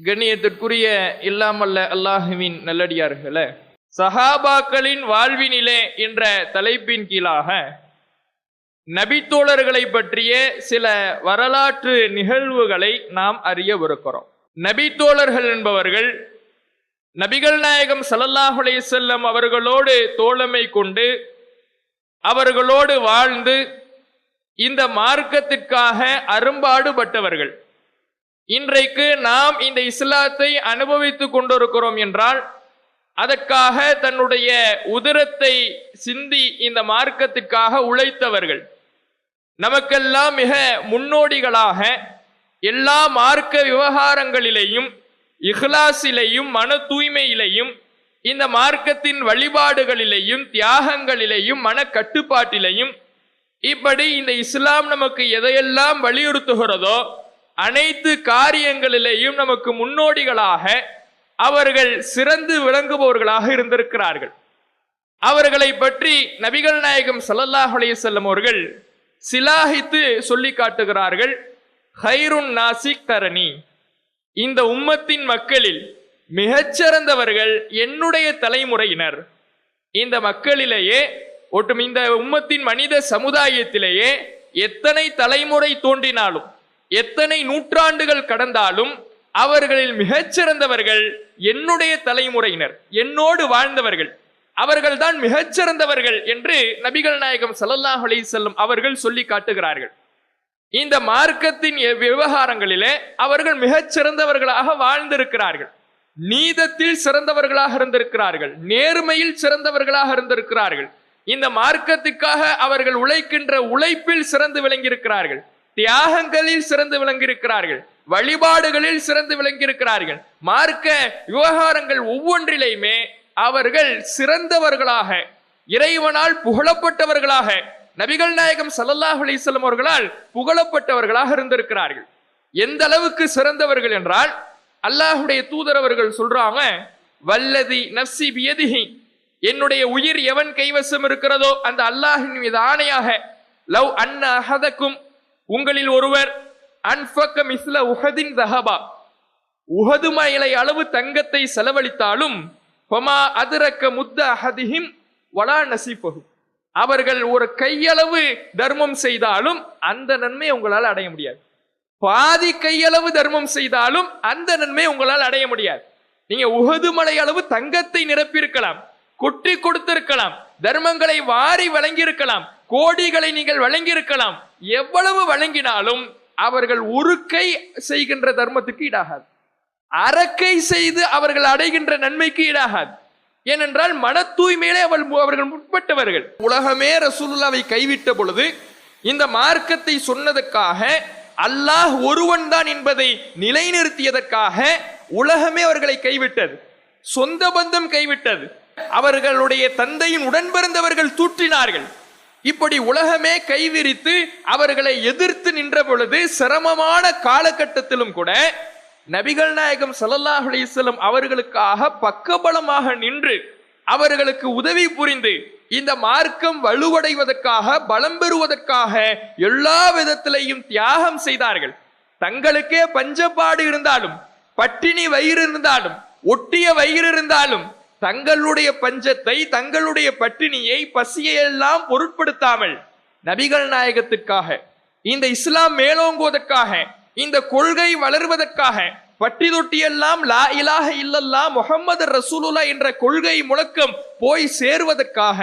கண்ணியத்திற்குரிய இல்லாமல்ல அல்லாஹுவின் நல்லடியார்களே, சஹாபாக்களின் வாழ்வினிலே என்ற தலைப்பின் கீழாக நபித்தோழர்களை பற்றிய சில வரலாற்று நிகழ்வுகளை நாம் அறியவிருக்கிறோம். நபித்தோழர்கள் என்பவர்கள் நபிகள் நாயகம் ஸல்லல்லாஹு அலைஹி வஸல்லம் அவர்களோடு தோழமை கொண்டு அவர்களோடு வாழ்ந்து இந்த மார்க்கத்திற்காக அரும்பாடுபட்டவர்கள். இன்றைக்கு நாம் இந்த இஸ்லாத்தை அனுபவித்துக் கொண்டிருக்கிறோம் என்றால் அதற்காக தன்னுடைய உதிரத்தை சிந்தி இந்த மார்க்கத்திற்காக உழைத்தவர்கள். நமக்கெல்லாம் மிக முன்னோடிகளாக எல்லா மார்க்க விவகாரங்களிலேயும் இஹ்லாஸிலேயும் மன தூய்மையிலேயும் இந்த மார்க்கத்தின் வழிபாடுகளிலேயும் தியாகங்களிலேயும் மன கட்டுப்பாட்டிலேயும் இப்படி இந்த இஸ்லாம் நமக்கு எதையெல்லாம் வலியுறுத்துகிறதோ அனைத்து காரியங்களிலேயும் நமக்கு முன்னோடிகளாக அவர்கள் சிறந்து விளங்குபவர்களாக இருந்திருக்கிறார்கள். அவர்களை பற்றி நபிகள் நாயகம் ஸல்லல்லாஹு அலைஹி வஸல்லம் அவர்கள் சிலாஹித்து சொல்லி காட்டுகிறார்கள். ஹைருன் நாசிக் தரணி, இந்த உம்மத்தின் மக்களில் மிகச்சிறந்தவர்கள் என்னுடைய தலைமுறையினர். இந்த மக்களிலேயே இந்த உம்மத்தின் மனித சமுதாயத்திலேயே எத்தனை தலைமுறை தோன்றினாலும் எத்தனை நூற்றாண்டுகள் கடந்தாலும் அவர்களில் மிகச்சிறந்தவர்கள் என்னுடைய தலைமுறையினர், என்னோடு வாழ்ந்தவர்கள், அவர்கள்தான் மிகச்சிறந்தவர்கள் என்று நபிகள் நாயகம் ஸல்லல்லாஹு அலைஹி வஸல்லம் அவர்கள் சொல்லி காட்டுகிறார்கள். இந்த மார்க்கத்தின் விவகாரங்களிலே அவர்கள் மிகச்சிறந்தவர்களாக வாழ்ந்திருக்கிறார்கள். நீதத்தில் சிறந்தவர்களாக இருந்திருக்கிறார்கள், நேர்மையில் சிறந்தவர்களாக இருந்திருக்கிறார்கள். இந்த மார்க்கத்துக்காக அவர்கள் உழைக்கின்ற உழைப்பில் சிறந்து விளங்கியிருக்கிறார்கள், தியாகங்களில் சிறந்து விளங்கியிருக்கிறார்கள், வழிபாடுகளில் சிறந்து விளங்கியிருக்கிறார்கள். மார்க்க விவகாரங்கள் ஒவ்வொன்றிலையுமே அவர்கள் சிறந்தவர்களாக, இறைவனால் புகழப்பட்டவர்களாக, நபிகள் நாயகம் ஸல்லல்லாஹு அலைஹி வஸல்லம் அவர்களால் புகழப்பட்டவர்களாக இருந்திருக்கிறார்கள். எந்த அளவுக்கு சிறந்தவர்கள் என்றால் அல்லாஹுடைய தூதர் அவர்கள் சொல்றாங்க, வல்லதி நஃப்ஸி பியதிஹி, என்னுடைய உயிர் எவன் கைவசம் இருக்கிறதோ அந்த அல்லாஹின் மீது ஆணையாக, லவ் அன்ன அஹதக்கும், உங்களில் ஒருவர் அன்ஃபக மிஸ்ல உஹதின் ஸஹபா, உஹது மலை அளவு தங்கத்தை செலவழித்தாலும் ஃபமா அதுரக்க முத்த அஹதிஹிம் வலா நஸீஃபஹு, அவர்கள் ஒரு கையளவு தர்மம் செய்தாலும் அந்த நன்மை உங்களால் அடைய முடியாது. பாதி கையளவு தர்மம் செய்தாலும் அந்த நன்மை உங்களால் அடைய முடியாது. நீங்க உஹது மலை அளவு தங்கத்தை நிரப்பியிருக்கலாம், கொட்டி கொடுத்திருக்கலாம், தர்மங்களை வாரி வழங்கியிருக்கலாம், கோடிகளை நீங்கள் வழங்கியிருக்கலாம். எவ்வளவு வழங்கினாலும் அவர்கள் ஒரு கை செய்கின்ற தர்மத்துக்கு ஈடாகாது, அரக்கை செய்து அவர்கள் அடைகின்ற நன்மைக்கு ஈடாகாது. ஏனென்றால் மன தூய்மையிலே அவர்கள் முற்பட்டவர்கள். உலகமே ரசூலுல்லாவை கைவிட்ட பொழுது இந்த மார்க்கத்தை சொன்னதற்காக, அல்லாஹ் ஒருவன் தான் என்பதை நிலைநிறுத்தியதற்காக உலகமே அவர்களை கைவிட்டது, சொந்த பந்தம் கைவிட்டது, அவர்களுடைய தந்தையின் உடன்பிறந்தவர்கள் தூற்றினார்கள். இப்படி உலகமே கைவிரித்து அவர்களை எதிர்த்து நின்ற பொழுது சிரமமான காலகட்டத்திலும் கூட நபிகள் நாயகம் ஸல்லல்லாஹு அலைஹி வஸல்லம் அவர்களுக்காக பக்கபலமாக நின்று அவர்களுக்கு உதவி புரிந்து இந்த மார்க்கம் வலுவடைவதற்காக, பலம் பெறுவதற்காக எல்லா விதத்திலையும் தியாகம் செய்தார்கள். தங்களுக்கே பஞ்சப்பாடு இருந்தாலும், பட்டினி வயிறு இருந்தாலும், ஒட்டிய வயிறு இருந்தாலும் தங்களுடைய பஞ்சத்தை, தங்களுடைய பட்டினியை, பசியை எல்லாம் பொருட்படுத்தாமல் நபிகள் நாயகத்திற்காக, இந்த இஸ்லாம் மேலோங்குவதற்காக, இந்த கொள்கை வளர்வதற்காக, பட்டி தொட்டியெல்லாம் லா இலாஹ இல்லல்லா முஹம்மது ரசூலுல்லாஹ் என்ற கொள்கை முழக்கம் போய் சேருவதற்காக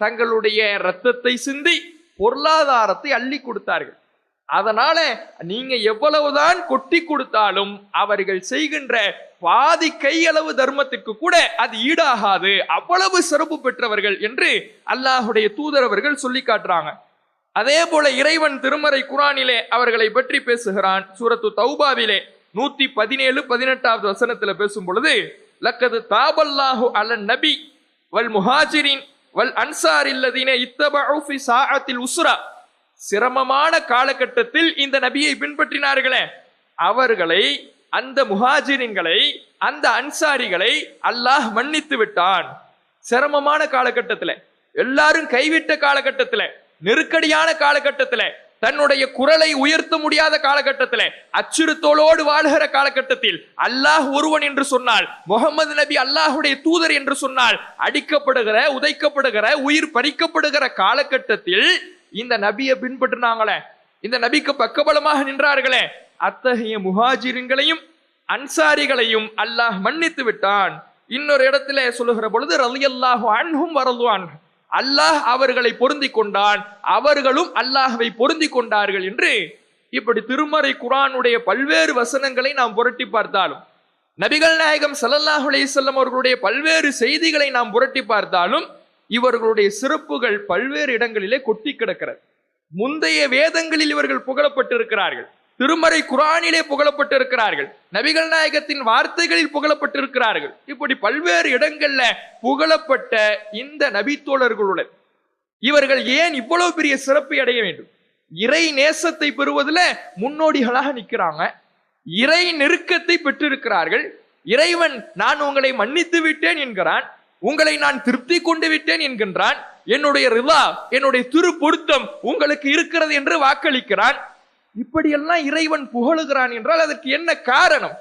தங்களுடைய இரத்தத்தை சிந்தி பொருளாதாரத்தை அள்ளி கொடுத்தார்கள். அதனால நீங்க எவ்வளவுதான் கொட்டி கொடுத்தாலும் அவர்கள் செய்கின்ற பாதி கையளவு தர்மத்துக்கு கூட அது ஈடாகாது, அவ்வளவு சிறப்பு பெற்றவர்கள் என்று அல்லாஹுடைய தூதர் அவர்கள் சொல்லி காட்டுறாங்க. அதே போல இறைவன் திருமறை குர்ஆனிலே அவர்களை பற்றி பேசுகிறான். சூரத்து தௌபாவிலே 117-18 வசனத்துல பேசும் பொழுது, லக்கது தாபல்லாஹு அலன் நபி வல் முஹாஜிரின் வல் அன்சார் இல்லதீன இத்தபஉ ஃபி ஸாஅத்தில் உஸ்ரா, சிரமமான காலகட்டத்தில் இந்த நபியை பின்பற்றினார்களே அவர்களை, அந்த முஹாஜிரின்களை, அந்த அன்சாரிகளை அல்லாஹ் மன்னித்து விட்டான். சிரமமான காலகட்டத்தில், எல்லாரும் கைவிட்ட காலகட்டத்தில், நெருக்கடியான காலகட்டத்தில் தன்னுடைய குரலை உயர்த்த முடியாத காலகட்டத்தில், அச்சுறுத்தலோடு வாழ்கிற காலகட்டத்தில் அல்லாஹ் ஒருவன் என்று சொன்னால், முகமது நபி அல்லாஹுடைய தூதர் என்று சொன்னால் அடிக்கப்படுகிற, உதைக்கப்படுகிற, உயிர் பறிக்கப்படுகிற காலகட்டத்தில் இந்த நபியை பின்பற்றினாங்களே, இந்த நபிக்கு பக்கபலமாக நின்றார்களே, அத்தகைய முஹாஜிரின்களையும் அன்சாரிகளையும் அல்லாஹ் மன்னித்து விட்டான். இன்னொரு இடத்துல சொல்லுகிற பொழுது ரலியல்லாஹு அன்ஹும் வரது அன்ஹு, அல்லாஹ் அவர்களை பொருந்தி கொண்டான், அவர்களும் அல்லாஹ்வை பொருந்தி கொண்டார்கள் என்று இப்படி திருமறை குர்ஆனுடைய பல்வேறு வசனங்களை நாம் புரட்டி பார்த்தாலும், நபிகள் நாயகம் ஸல்லல்லாஹு அலைஹி வஸல்லம் அவர்களுடைய பல்வேறு செய்திகளை நாம் புரட்டி பார்த்தாலும் இவர்களுடைய சிறப்புகள் பல்வேறு இடங்களிலே கொட்டி கிடக்கிறது. முந்தைய வேதங்களில் இவர்கள் புகழப்பட்டிருக்கிறார்கள், திருமறை குர்ஆனிலே புகழப்பட்டிருக்கிறார்கள், நபிகள் நாயகத்தின் வார்த்தைகளில் புகழப்பட்டிருக்கிறார்கள். இப்படி பல்வேறு இடங்கள்ல புகழப்பட்ட இந்த நபித்தோழர்களுடன் இவர்கள் ஏன் இவ்வளவு பெரிய சிறப்பை அடைய வேண்டும்? இறை நேசத்தை பெறுவதில் முன்னோடிகளாக நிற்கிறாங்க, இறை நெருக்கத்தை பெற்றிருக்கிறார்கள். இறைவன் நான் உங்களை மன்னித்து விட்டேன் என்கிறான், உங்களை நான் திருப்தி கொண்டு விட்டேன் என்கின்றான், என்னுடைய ரிலா, என்னுடைய திரு பொருத்தம் உங்களுக்கு இருக்கிறது என்று வாக்களிக்கிறான். இப்படியெல்லாம் இறைவன் புகழுகிறான் என்றால் அதற்கு என்ன காரணம்?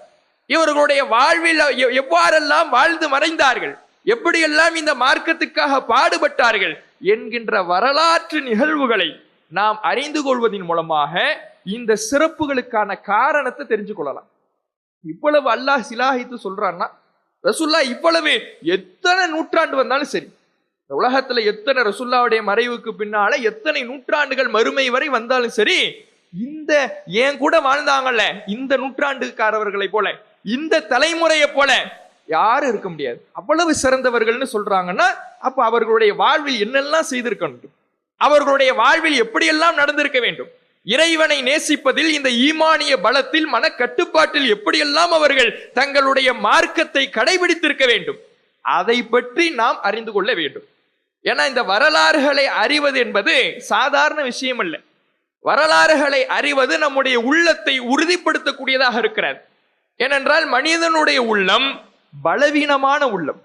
இவர்களுடைய வாழ்வில் எவ்வாறெல்லாம் வாழ்ந்து மறைந்தார்கள், எப்படியெல்லாம் இந்த மார்க்கத்துக்காக பாடுபட்டார்கள் என்கின்ற வரலாற்று நிகழ்வுகளை நாம் அறிந்து கொள்வதன் மூலமாக இந்த சிறப்புகளுக்கான காரணத்தை தெரிஞ்சு கொள்ளலாம். இவ்வளவு அல்லாஹ் சிலாகித்து சொல்றான்னா, ரசூல்லா இவ்வளவு எத்தனை நூற்றாண்டு வந்தாலும் சரி, உலகத்துல எத்தனை ரசூல்லாவுடைய மறைவுக்கு பின்னால எத்தனை நூற்றாண்டுகள் மறுமை வரை வந்தாலும் சரி, இந்த ஏன் கூட வாழ்ந்தாங்கல்ல இந்த நூற்றாண்டுக்காரர்களை போல, இந்த தலைமுறையை போல யாரும் இருக்க முடியாது. அவ்வளவு சிறந்தவர்கள்னு சொல்றாங்கன்னா அப்ப அவர்களுடைய வாழ்வில் என்னெல்லாம் செய்திருக்க வேண்டும், அவர்களுடைய வாழ்வில் எப்படியெல்லாம் நடந்திருக்க வேண்டும், இறைவனை நேசிப்பதில், இந்த ஈமானிய பலத்தில், மனக்கட்டுப்பாட்டில் எப்படியெல்லாம் அவர்கள் தங்களுடைய மார்க்கத்தை கடைபிடித்திருக்க வேண்டும், அதை பற்றி நாம் அறிந்து கொள்ள வேண்டும். ஏன்னா இந்த வரலாறுகளை அறிவது என்பது சாதாரண விஷயம் அல்ல. வரலாறுகளை அறிவது நம்முடைய உள்ளத்தை உறுதிப்படுத்தக்கூடியதாக இருக்கிறது. ஏனென்றால் மனிதனுடைய உள்ளம் பலவீனமான உள்ளம்,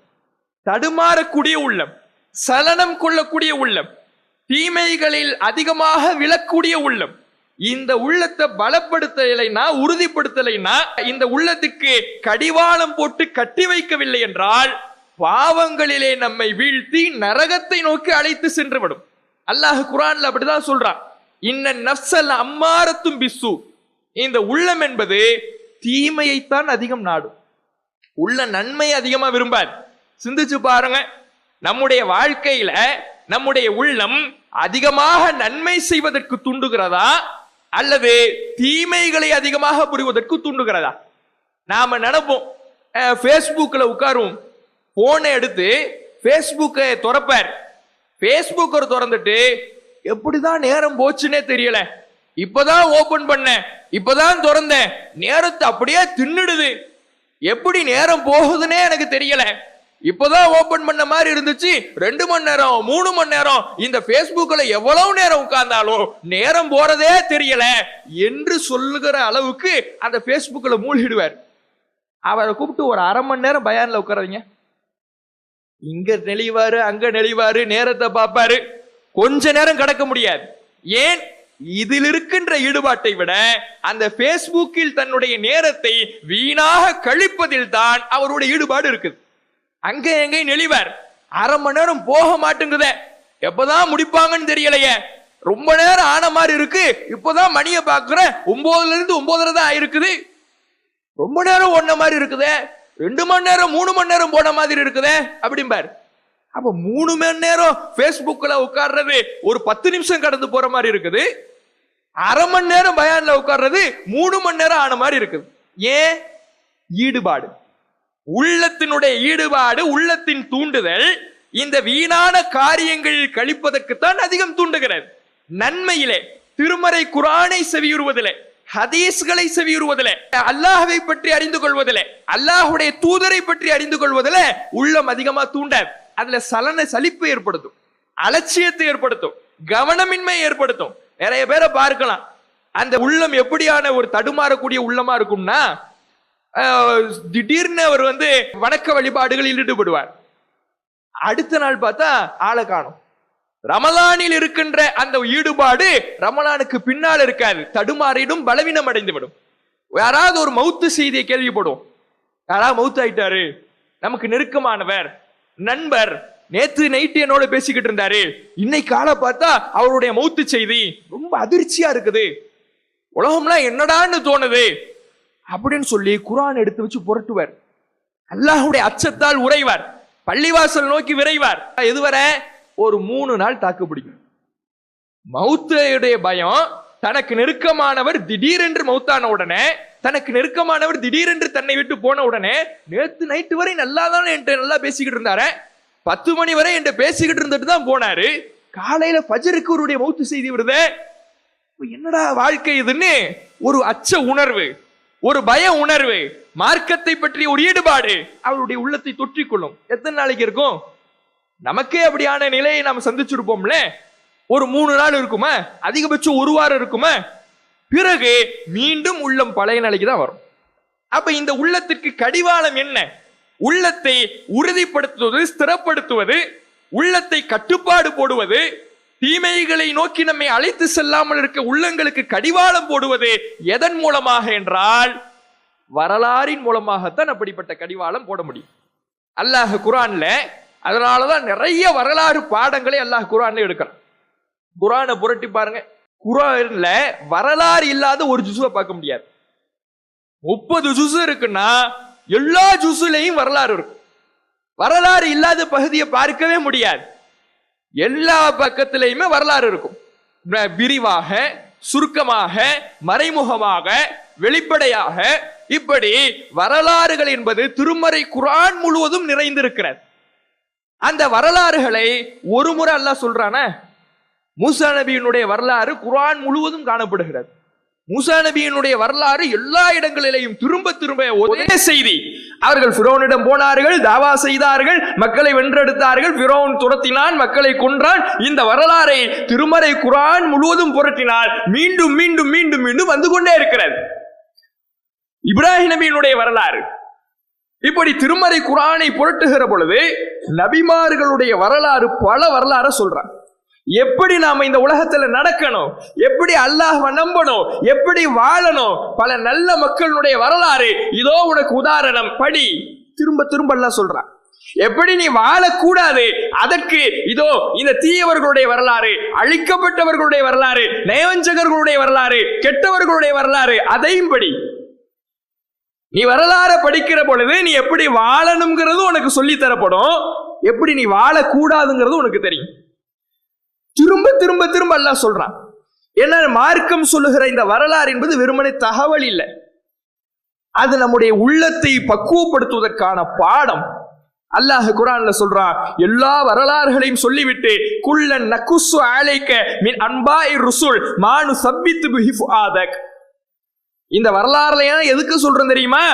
தடுமாறக்கூடிய உள்ளம், சலனம் கொள்ளக்கூடிய உள்ளம், தீமைகளில் அதிகமாக விழக்கூடிய உள்ளம். இந்த உள்ளத்தை பலப்படுத்தலைனா, உறுதிப்படுத்தலைனா, இந்த உள்ளத்துக்கு கடிவாளம் போட்டு கட்டி வைக்கவில்லை என்றால் பாவங்களிலே நம்மை வீழ்த்தி நரகத்தை நோக்கி அழைத்து சென்றுவிடும். அல்லாஹ் குர்ஆன்ல அப்படிதான் சொல்றான், இன்ன நஃப்ஸல் அம்மாரத்தும் பிஸ்ஸு, இந்த உள்ளம் என்பது தீமையைத்தான் அதிகம் நாடும், உள்ள நன்மை அதிகமா விரும்பாது. சிந்திச்சு பாருங்க, நம்முடைய வாழ்க்கையில நம்முடைய உள்ளம் அதிகமாக நன்மை செய்வதற்கு தூண்டுகிறதா அல்லது தீமைகளை அதிகமாக புரிவதற்கு தூண்டுகிறதா? நாம நினைப்போம், ஃபேஸ்புக்ல உட்காருவோம், போனை எடுத்து ஃபேஸ்புக்கை திறப்பார், ஃபேஸ்புக்கை திறந்துட்டு எப்படிதான் நேரம் போச்சுன்னே தெரியல, இப்பதான் ஓபன் பண்ண, இப்பதான் திறந்தேன், நேரத்தை அப்படியே தின்னுடுது, எப்படி நேரம் போகுதுன்னே எனக்கு தெரியல, இப்பதான் ஓபன் பண்ண மாதிரி இருந்துச்சு, 2 மணி நேரம் 3 மணி நேரம் இந்த ஃபேஸ்புக்ல எவ்வளவு நேரம் உட்கார்ந்தாலும் நேரம் போறதே தெரியல என்று சொல்லுகிற அளவுக்கு அந்த ஃபேஸ்புக்ல மூழ்கிடுவார். அவரை கூப்பிட்டு ஒரு அரை மணி நேரம் பயான்ல உட்காரவீங்க, இங்க நெளிவாரு அங்க நெளிவாரு, நேரத்தை பார்ப்பாரு, கொஞ்ச நேரம் கடக்க முடியாது. ஏன்? இதில் இருக்கின்ற ஈடுபாட்டை விட அந்த ஃபேஸ்புக்கில் தன்னுடைய நேரத்தை வீணாக கழிப்பதில் தான் அவருடைய ஈடுபாடு இருக்குது. அங்க எங்க நெளிவார், அரை மணி நேரம் போக மாட்டேங்குதே, எப்பதான் முடிப்பாங்கன்னு தெரியலையே, ரொம்ப நேரம் ஆன மாதிரி இருக்கு, இப்பதான் மணியை பாக்குறேன் 9ல இருந்து 9:30 தான் ஆயிருக்குது, ரொம்ப நேரம் ஒன்ன மாதிரி இருக்குதே, 2 மணி நேரம் 3 மணி நேரம் போன மாதிரி இருக்குதே அப்படிம்பார். அப்ப 3 மணி நேரம் ஃபேஸ்புக்ல உட்கார்றது ஒரு 10 நிமிஷம் கடந்து போற மாதிரி இருக்குது, அரை மணி நேரம் பயான்ல உட்கார்றது 3 மணி நேரம் ஆன மாதிரி இருக்குது. ஏன்? ஈடுபாடு, உள்ளத்தினுடைய ஈடுபாடு, உள்ளத்தின் தூண்டுதல் இந்த வீணான காரியங்களில் கழிப்பதற்குத்தான் அதிகம் தூண்டுகிறது. நன்மையிலே, திருமறை குர்ஆனை செவியுறுவதிலே, ஹதீஸ்களை செவியுறுவதிலே, அல்லாஹ்வை பற்றி அறிந்து கொள்வதிலே, அல்லாஹ்வுடைய தூதரை பற்றி அறிந்து கொள்வதிலே உள்ளம் அதிகமா தூண்டாது. அதுல சலிப்பு ஏற்படுத்தும், அலட்சியத்தை ஏற்படுத்தும், கவனமின்மை ஏற்படுத்தும். நிறைய பேரை பார்க்கலாம், அந்த உள்ளம் எப்படியான ஒரு தடுமாறக்கூடிய உள்ளமா இருக்கும்னா, திடீர்னு அவர் வணக்க வழிபாடுகளில் ஈடுபடுவார், அடுத்த நாள் பார்த்தா ஆளை காணும், ரமலானில் இருக்கின்ற அந்த ஈடுபாடு ரமலானுக்கு பின்னால் இருக்காது, தடுமாறிடும், பலவீனம் அடைந்து விடும். யாராவது ஒரு மௌத்து செய்தியை கேள்விப்படும், யாராவது மௌத்து ஆயிட்டாரு, நமக்கு நெருக்கமானவர் நண்பர், நேத்து நைட்டு என்னோட பேசிக்கிட்டு இருந்தாரு, இன்னைக்கு காலை பார்த்தா அவருடைய மௌத்து செய்தி ரொம்ப அதிர்ச்சியா இருக்குது, உலகம்லாம் என்னடான்னு தோணுது அப்படின்னு சொல்லி குர்ஆன் எடுத்து வச்சு புரட்டுவார். அல்லாஹ்வுடைய அச்சத்தால் உறைவார், பள்ளிவாசல் நோக்கி விரைவார். எதுவரை? ஒரு 3 நாள் தாக்கு பிடிக்கும். மௌத்துடைய பயம், தனக்கு நெருக்கமானவர் திடீரென்று மௌத்தான உடனே, தனக்கு நெருக்கமானவர் திடீரென்று தன்னை விட்டு போன உடனே, நேத்து நைட்டு வரை நல்லா தானே என்கிட்ட நல்லா பேசிக்கிட்டு இருந்தாரு, 10 மணி வரை என்கிட்ட பேசிக்கிட்டு இருந்துட்டு தான் போனாரு, காலையில ஃபஜ்ருக்கு அவருடைய மௌத்து செய்தி வருதே, என்னடா வாழ்க்கை இதுன்னு ஒரு அச்ச உணர்வு, ஒரு பய உணர்வு, மார்க்கத்தை பற்றி ஒரு ஈடுபாடு அவருடைய உள்ளத்தை தொற்றிக்கொள்ளும். எத்தனை நாளைக்கு இருக்கும்? நமக்கே அப்படியான நிலையை நாம் சந்திச்சிருப்போம்ல. ஒரு 3 நாள் இருக்குமா, அதிகபட்சம் 1 வாரம் இருக்குமா, பிறகு மீண்டும் உள்ளம் பழைய நிலைக்கு தான் வரும். அப்ப இந்த உள்ளத்திற்கு கடிவாளம் என்ன? உள்ளத்தை உறுதிப்படுத்துவது, ஸ்திரப்படுத்துவது, உள்ளத்தை கட்டுப்பாடு போடுவது, தீமைகளை நோக்கி நம்மை அழைத்து செல்லாமல் இருக்க உள்ளங்களுக்கு கடிவாளம் போடுவது எதன் மூலமாக என்றால் வரலாறின் மூலமாகத்தான் அப்படிப்பட்ட கடிவாளம் போட முடியும். அல்லாஹ் குர்ஆன்ல அதனாலதான் நிறைய வரலாறு பாடங்களை அல்லாஹ் குர்ஆன்ல எடுக்கிறான். குர்ஆனை புரட்டி பாருங்க, குர்ஆன்ல வரலாறு இல்லாத ஒரு ஜுஸை பார்க்க முடியாது. 30 ஜுஸ் இருக்குன்னா எல்லா ஜுஸ்லயும் வரலாறு இருக்கும். வரலாறு இல்லாத பகுதியை பார்க்கவே முடியாது. எல்லா பக்கத்திலையுமே வரலாறு இருக்கும். விரிவாக, சுருக்கமாக, மறைமுகமாக, வெளிப்படையாக, இப்படி வரலாறுகள் என்பது திருமறை குர்ஆன் முழுவதும் நிறைந்திருக்கிறது. அந்த வரலாறுகளை ஒரு முறை அல்லாஹ் சொல்றானே, மூசா நபியினுடைய வரலாறு குர்ஆன் முழுவதும் காணப்படுகிறது. மூசா நபியினுடைய வரலாறு எல்லா இடங்களிலேயும் திரும்ப திரும்ப ஒரே செய்தி. அவர்கள் ஃபிரௌனிடம் போனார்கள், தாவா செய்தார்கள், மக்களை வென்றெடுத்தார்கள், ஃபிரௌன் துரத்தினான், மக்களை கொன்றான். இந்த வரலாறை திருமறை குர்ஆன் முழுவதும் புரட்டினால் மீண்டும் மீண்டும் மீண்டும் மீண்டும் வந்து கொண்டே இருக்கிறது. இப்ராஹிம் நபியினுடைய வரலாறு, இப்படி திருமறை குர்ஆனை புரட்டுகிற பொழுது நபிமார்களுடைய வரலாறு, பல வரலாறு சொல்றான். எப்படி நாம இந்த உலகத்துல நடக்கணும், எப்படி அல்லாஹ்வை நம்பணும், எப்படி வாழணும், பல நல்ல மக்களுடைய வரலாறு இதோ உனக்கு உதாரணம் படி, திரும்ப திரும்ப அல்லாஹ் சொல்றான். எப்படி நீ வாழக்கூடாது அதற்கு இதோ இந்த தீயவர்களுடைய வரலாறு, அழிக்கப்பட்டவர்களுடைய வரலாறு, நயவஞ்சகர்களுடைய வரலாறு, கெட்டவர்களுடைய வரலாறு, அதையும் படி. நீ வரலாறு படிக்கிற பொழுது நீ எப்படி வாழணுங்கிறது உனக்கு சொல்லி தரப்படும், எப்படி நீ வாழக்கூடாதுங்கிறது உனக்கு தெரியும். திரும்ப திரும்ப திரும்ப அல்லாஹ் சொல்றான். என்ன மார்க்கம் சொல்லுகிற இந்த வரலாறு என்பது வெறுமனே தகவல் இல்லை, அது நம்முடைய உள்ளத்தை பக்குவப்படுத்துவதற்கான பாடம். அல்லாஹ் குர்ஆன்ல சொல்றான், எல்லா வரலாறுகளையும் சொல்லிவிட்டு குல்லன் நகுஸ்ஸு அலைக மின் அன்பாஇ ருசுல் மா நுஸப்பித்து பிஹி ஃபுஆதக். இந்த வரலாறுல எதுக்கு சொல்றேன் தெரியுமா?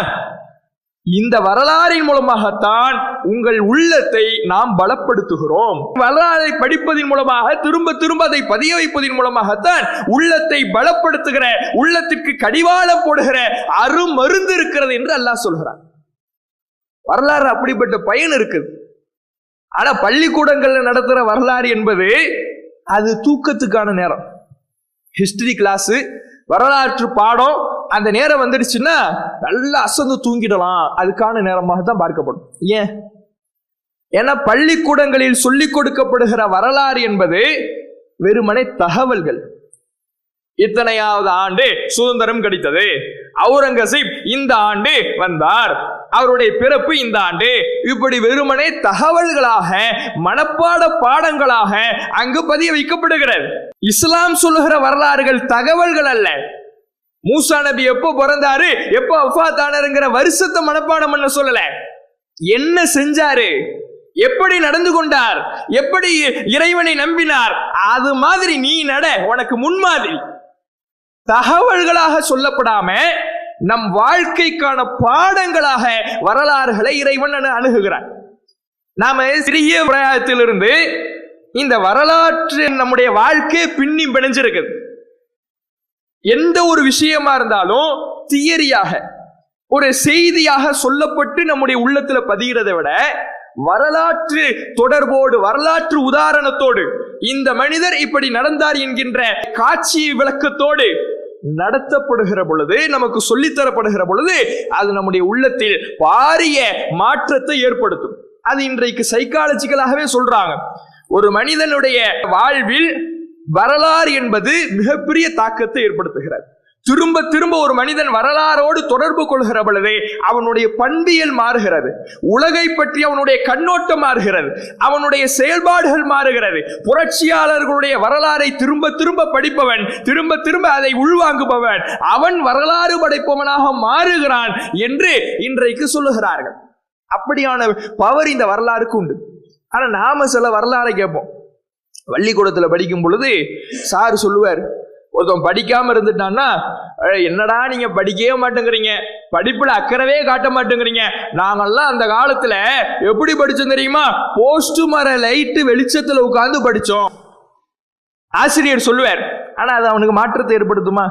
இந்த வரலாறின் மூலமாகத்தான் உங்கள் உள்ளத்தை நாம் பலப்படுத்துகிறோம். வரலாறை படிப்பதன் மூலமாக, திரும்ப திரும்ப அதை பதிய வைப்பதன் மூலமாகத்தான் உள்ளத்தை பலப்படுத்துகிற, உள்ளத்திற்கு கடிவாளம் போடுகிற அருமருந்து இருக்கிறது என்று அல்லாஹ் சொல்கிறான். வரலாறு அப்படிப்பட்ட பயன் இருக்குது. ஆனா பள்ளிக்கூடங்கள்ல நடத்துற வரலாறு என்பது அது தூக்கத்துக்கான நேரம். ஹிஸ்டரி கிளாஸ், வரலாற்று பாடம், அந்த நேரம் வந்துடுச்சுன்னா நல்லா அசந்து தூங்கிடலாம், அதுக்கான நேரமாக தான் பார்க்கப்படும். ஏன்? ஏன்னா பள்ளிக்கூடங்களில் சொல்லிக் கொடுக்கப்படுகிற வரலாறு என்பது வெறுமனே தகவல்கள். இத்தனையாவது ஆண்டு சுதந்திரம் கிடைத்தது, அவுரங்கசீப் இந்த ஆண்டு வந்தார், அவருடைய பிறப்பு இந்த ஆண்டு, இப்படி வெறுமனே தகவல்களாக, மனப்பாட பாடங்களாக அங்கு பதிய வைக்கப்படுகிறது. இஸ்லாம் சொல்லுகிற வரலாறுகள் தகவல்கள் அல்ல. மூசா நபி எப்போ பிறந்தாரு, எப்போ வஃபாத்தானாருங்கிற வருஷத்தை மனப்பாடம் பண்ண சொல்லல, என்ன செஞ்சாரு, எப்படி நடந்து கொண்டார், எப்படி இறைவனை நம்பினார், அது மாதிரி நீ நட, உனக்கு முன்மாதிரி. தகவல்களாக சொல்லப்படாம நம் வாழ்க்கைக்கான பாடங்களாக வரலாறுகளை இறைவன் அணுகுகிறார். நாம சிறிய பிராயத்திலிருந்து இந்த வரலாற்று நம்முடைய வாழ்க்கை பின்னி பிணைஞ்சிருக்குது. எந்த ஒரு விஷயமா இருந்தாலும் தியரியாக, ஒரு செய்தியாக சொல்லப்பட்டு நம்முடைய உள்ளத்துல பதிகிறதை விட வரலாற்று தொடர்போடு, வரலாற்று உதாரணத்தோடு, இந்த மனிதர் இப்படி நடந்தார் என்கின்ற காட்சி விளக்கத்தோடு நடத்தப்படுகிற பொழுது, நமக்கு சொல்லித்தரப்படுகிற பொழுது, அது நம்முடைய உள்ளத்தில் பாரிய மாற்றத்தை ஏற்படுத்தும். அது இன்றைக்கு சைக்காலஜிக்கலாகவே சொல்றாங்க. ஒரு மனிதனுடைய வாழ்வில் வரலாறு என்பது மிகப்பெரிய தாக்கத்தை ஏற்படுத்துகிறது. திரும்ப திரும்ப ஒரு மனிதன் வரலாறோடு தொடர்பு கொள்கிற பொழுது அவனுடைய பண்பியல் மாறுகிறது, உலகை பற்றி அவனுடைய கண்ணோட்டம் மாறுகிறது, அவனுடைய செயல்பாடுகள் மாறுகிறது. புரட்சியாளர்களுடைய வரலாறை திரும்ப திரும்ப படிப்பவன், திரும்ப திரும்ப அதை உள்வாங்குபவன், அவன் வரலாறு படைப்பவனாக மாறுகிறான் என்று இன்றைக்கு சொல்லுகிறார்கள். அப்படியான பவர் இந்த வரலாறுக்கு உண்டு. ஆனா நாம சில வரலாறை கேட்போம். பள்ளிக்கூடத்துல படிக்கும் பொழுது சார் சொல்லுவார், ஒருத்தன் படிக்காம இருந்துட்டான்னா, என்னடா நீங்க படிக்கவே மாட்டேங்கிறீங்க, படிப்புல அக்கறவே காட்ட மாட்டேங்கிறீங்க, நாங்கெல்லாம் அந்த காலத்துல எப்படி படிச்சோம் தெரியுமா, போஸ்ட் மர லைட்டு வெளிச்சத்துல உட்கார்ந்து படிச்சோம் ஆசிரியர் சொல்லுவார். ஆனா அது அவனுக்கு மாற்றத்தை ஏற்படுத்துமா?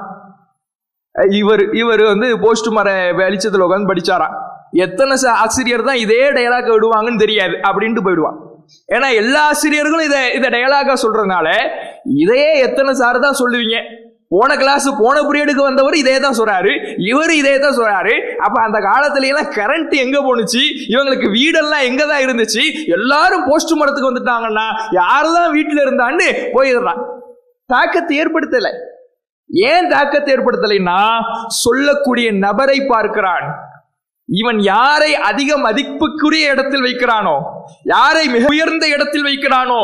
இவர் போஸ்ட் மர வெளிச்சத்துல உட்கார்ந்து படிச்சாராம். எத்தனை ஆசிரியர் தான் இதே டயலாக விடுவாங்கன்னு தெரியாது அப்படின்ட்டு போயிடுவான். ஏன்னா எல்லா ஆசிரியர்களும் இதை டயலாகா சொல்றதுனால இதையே எத்தனை சார் தான் சொல்லுவீங்க. போன கிளாஸ் போன பீரியடுக்கு வந்தவர் இதே தான் சொல்றாரு, இவர் இதே தான் சொல்றாரு. அப்ப அந்த காலத்துல எல்லாம் கரண்ட் எங்க போனுச்சு, இவங்களுக்கு வீடெல்லாம் எங்க தான் இருந்துச்சு, எல்லாரும் போஸ்ட் மரத்துக்கு வந்துட்டாங்கன்னா யாருதான் வீட்டுல இருந்தான்னு போயிடுறான். தாக்கத்தை ஏற்படுத்தல. ஏன் தாக்கத்தை ஏற்படுத்தலைன்னா, சொல்லக்கூடிய நபரை பார்க்கிறான். இவன் யாரை அதிக மதிப்புக்குரிய இடத்தில் வைக்கிறானோ, யாரை மிக உயர்ந்த இடத்தில் வைக்கிறானோ,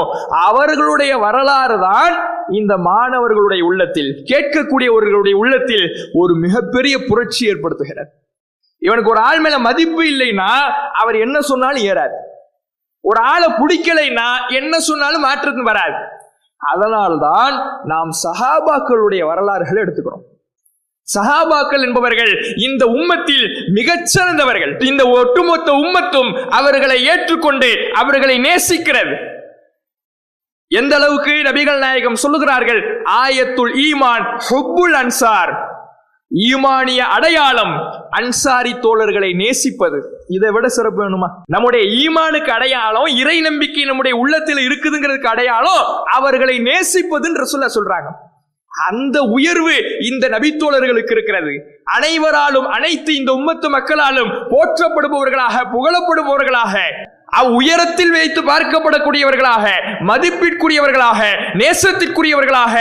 அவர்களுடைய வரலாறு தான் இந்த மாணவர்களுடைய உள்ளத்தில், கேட்கக்கூடியவர்களுடைய உள்ளத்தில் ஒரு மிகப்பெரிய புரட்சி ஏற்படுத்துகிறார். இவனுக்கு ஒரு ஆள் மேல மதிப்பு இல்லைன்னா அவர் என்ன சொன்னாலும் ஏறாது. ஒரு ஆளை பிடிக்கலைன்னா என்ன சொன்னாலும் மாற்றத்து வராது. அதனால்தான் நாம் சஹாபாக்களுடைய வரலாறுகளை எடுத்துக்கிறோம். சஹாபாக்கள் என்பவர்கள் இந்த உம்மத்தில் மிகச்சிறந்தவர்கள். இந்த ஒட்டுமொத்த உம்மத்தும் அவர்களை ஏற்றுக்கொண்டு அவர்களை நேசிக்கிறது. எந்த அளவுக்கு நபிகள் நாயகம் சொல்லுகிறார்கள், ஆயத்துல் ஈமான் ஹுப்புல் அன்சார், ஈமானிய அடையாளம் அன்சாரி தோழர்களை நேசிப்பது. இதை விட சிறப்பு வேணுமா? நம்முடைய ஈமானுக்கு அடையாளம், இறை நம்பிக்கை நம்முடைய உள்ளத்தில் இருக்குதுங்கிறதுக்கு அடையாளம் அவர்களை நேசிப்பதுன்னு ரசூலுல்லாஹ் சொல்றாங்க. அந்த உயர்வு இந்த நபித்தோழர்களுக்கு இருக்கிறது. அனைவராலும், அனைத்து இந்த உம்மத்து மக்களாலும் போற்றப்படுபவர்களாக, புகழப்படுபவர்களாக, உயரத்தில் வைத்து பார்க்கப்படக்கூடியவர்களாக, மதிப்பிற்குரியவர்களாக, நேசத்திற்குரியவர்களாக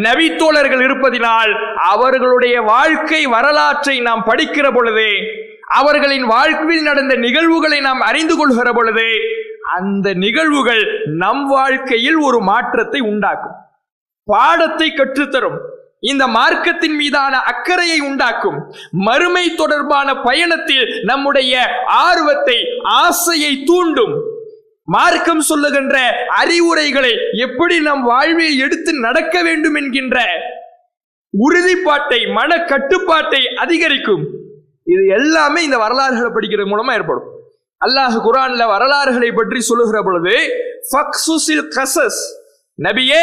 நபித்தோழர்கள் இருப்பதினால் அவர்களுடைய வாழ்க்கை வரலாற்றை நாம் படிக்கிற பொழுது, அவர்களின் வாழ்க்கையில் நடந்த நிகழ்வுகளை நாம் அறிந்து கொள்கிற பொழுது, அந்த நிகழ்வுகள் நம் வாழ்க்கையில் ஒரு மாற்றத்தை உண்டாக்கும், பாடத்தை கற்றுத்தரும், இந்த மார்க்கத்தின் மீதான அக்கறையை உண்டாக்கும், மறுமை தொடர்பான பயணத்தில் நம்முடைய ஆர்வத்தை, ஆசையை தூண்டும். மார்க்கம் சொல்லுகின்ற அறிவுரைகளை எப்படி நம் வாழ்வில் எடுத்து நடக்க வேண்டும் என்கின்ற உறுதிப்பாட்டை, மன கட்டுப்பாட்டை அதிகரிக்கும். இது எல்லாமே இந்த வரலாறுகளை படிக்கிறது மூலமா ஏற்படும். அல்லாஹ் குர்ஆன்ல வரலாறுகளை பற்றி சொல்லுகிற பொழுது ஃபக்ஸுஸில் கஸஸ், நபியே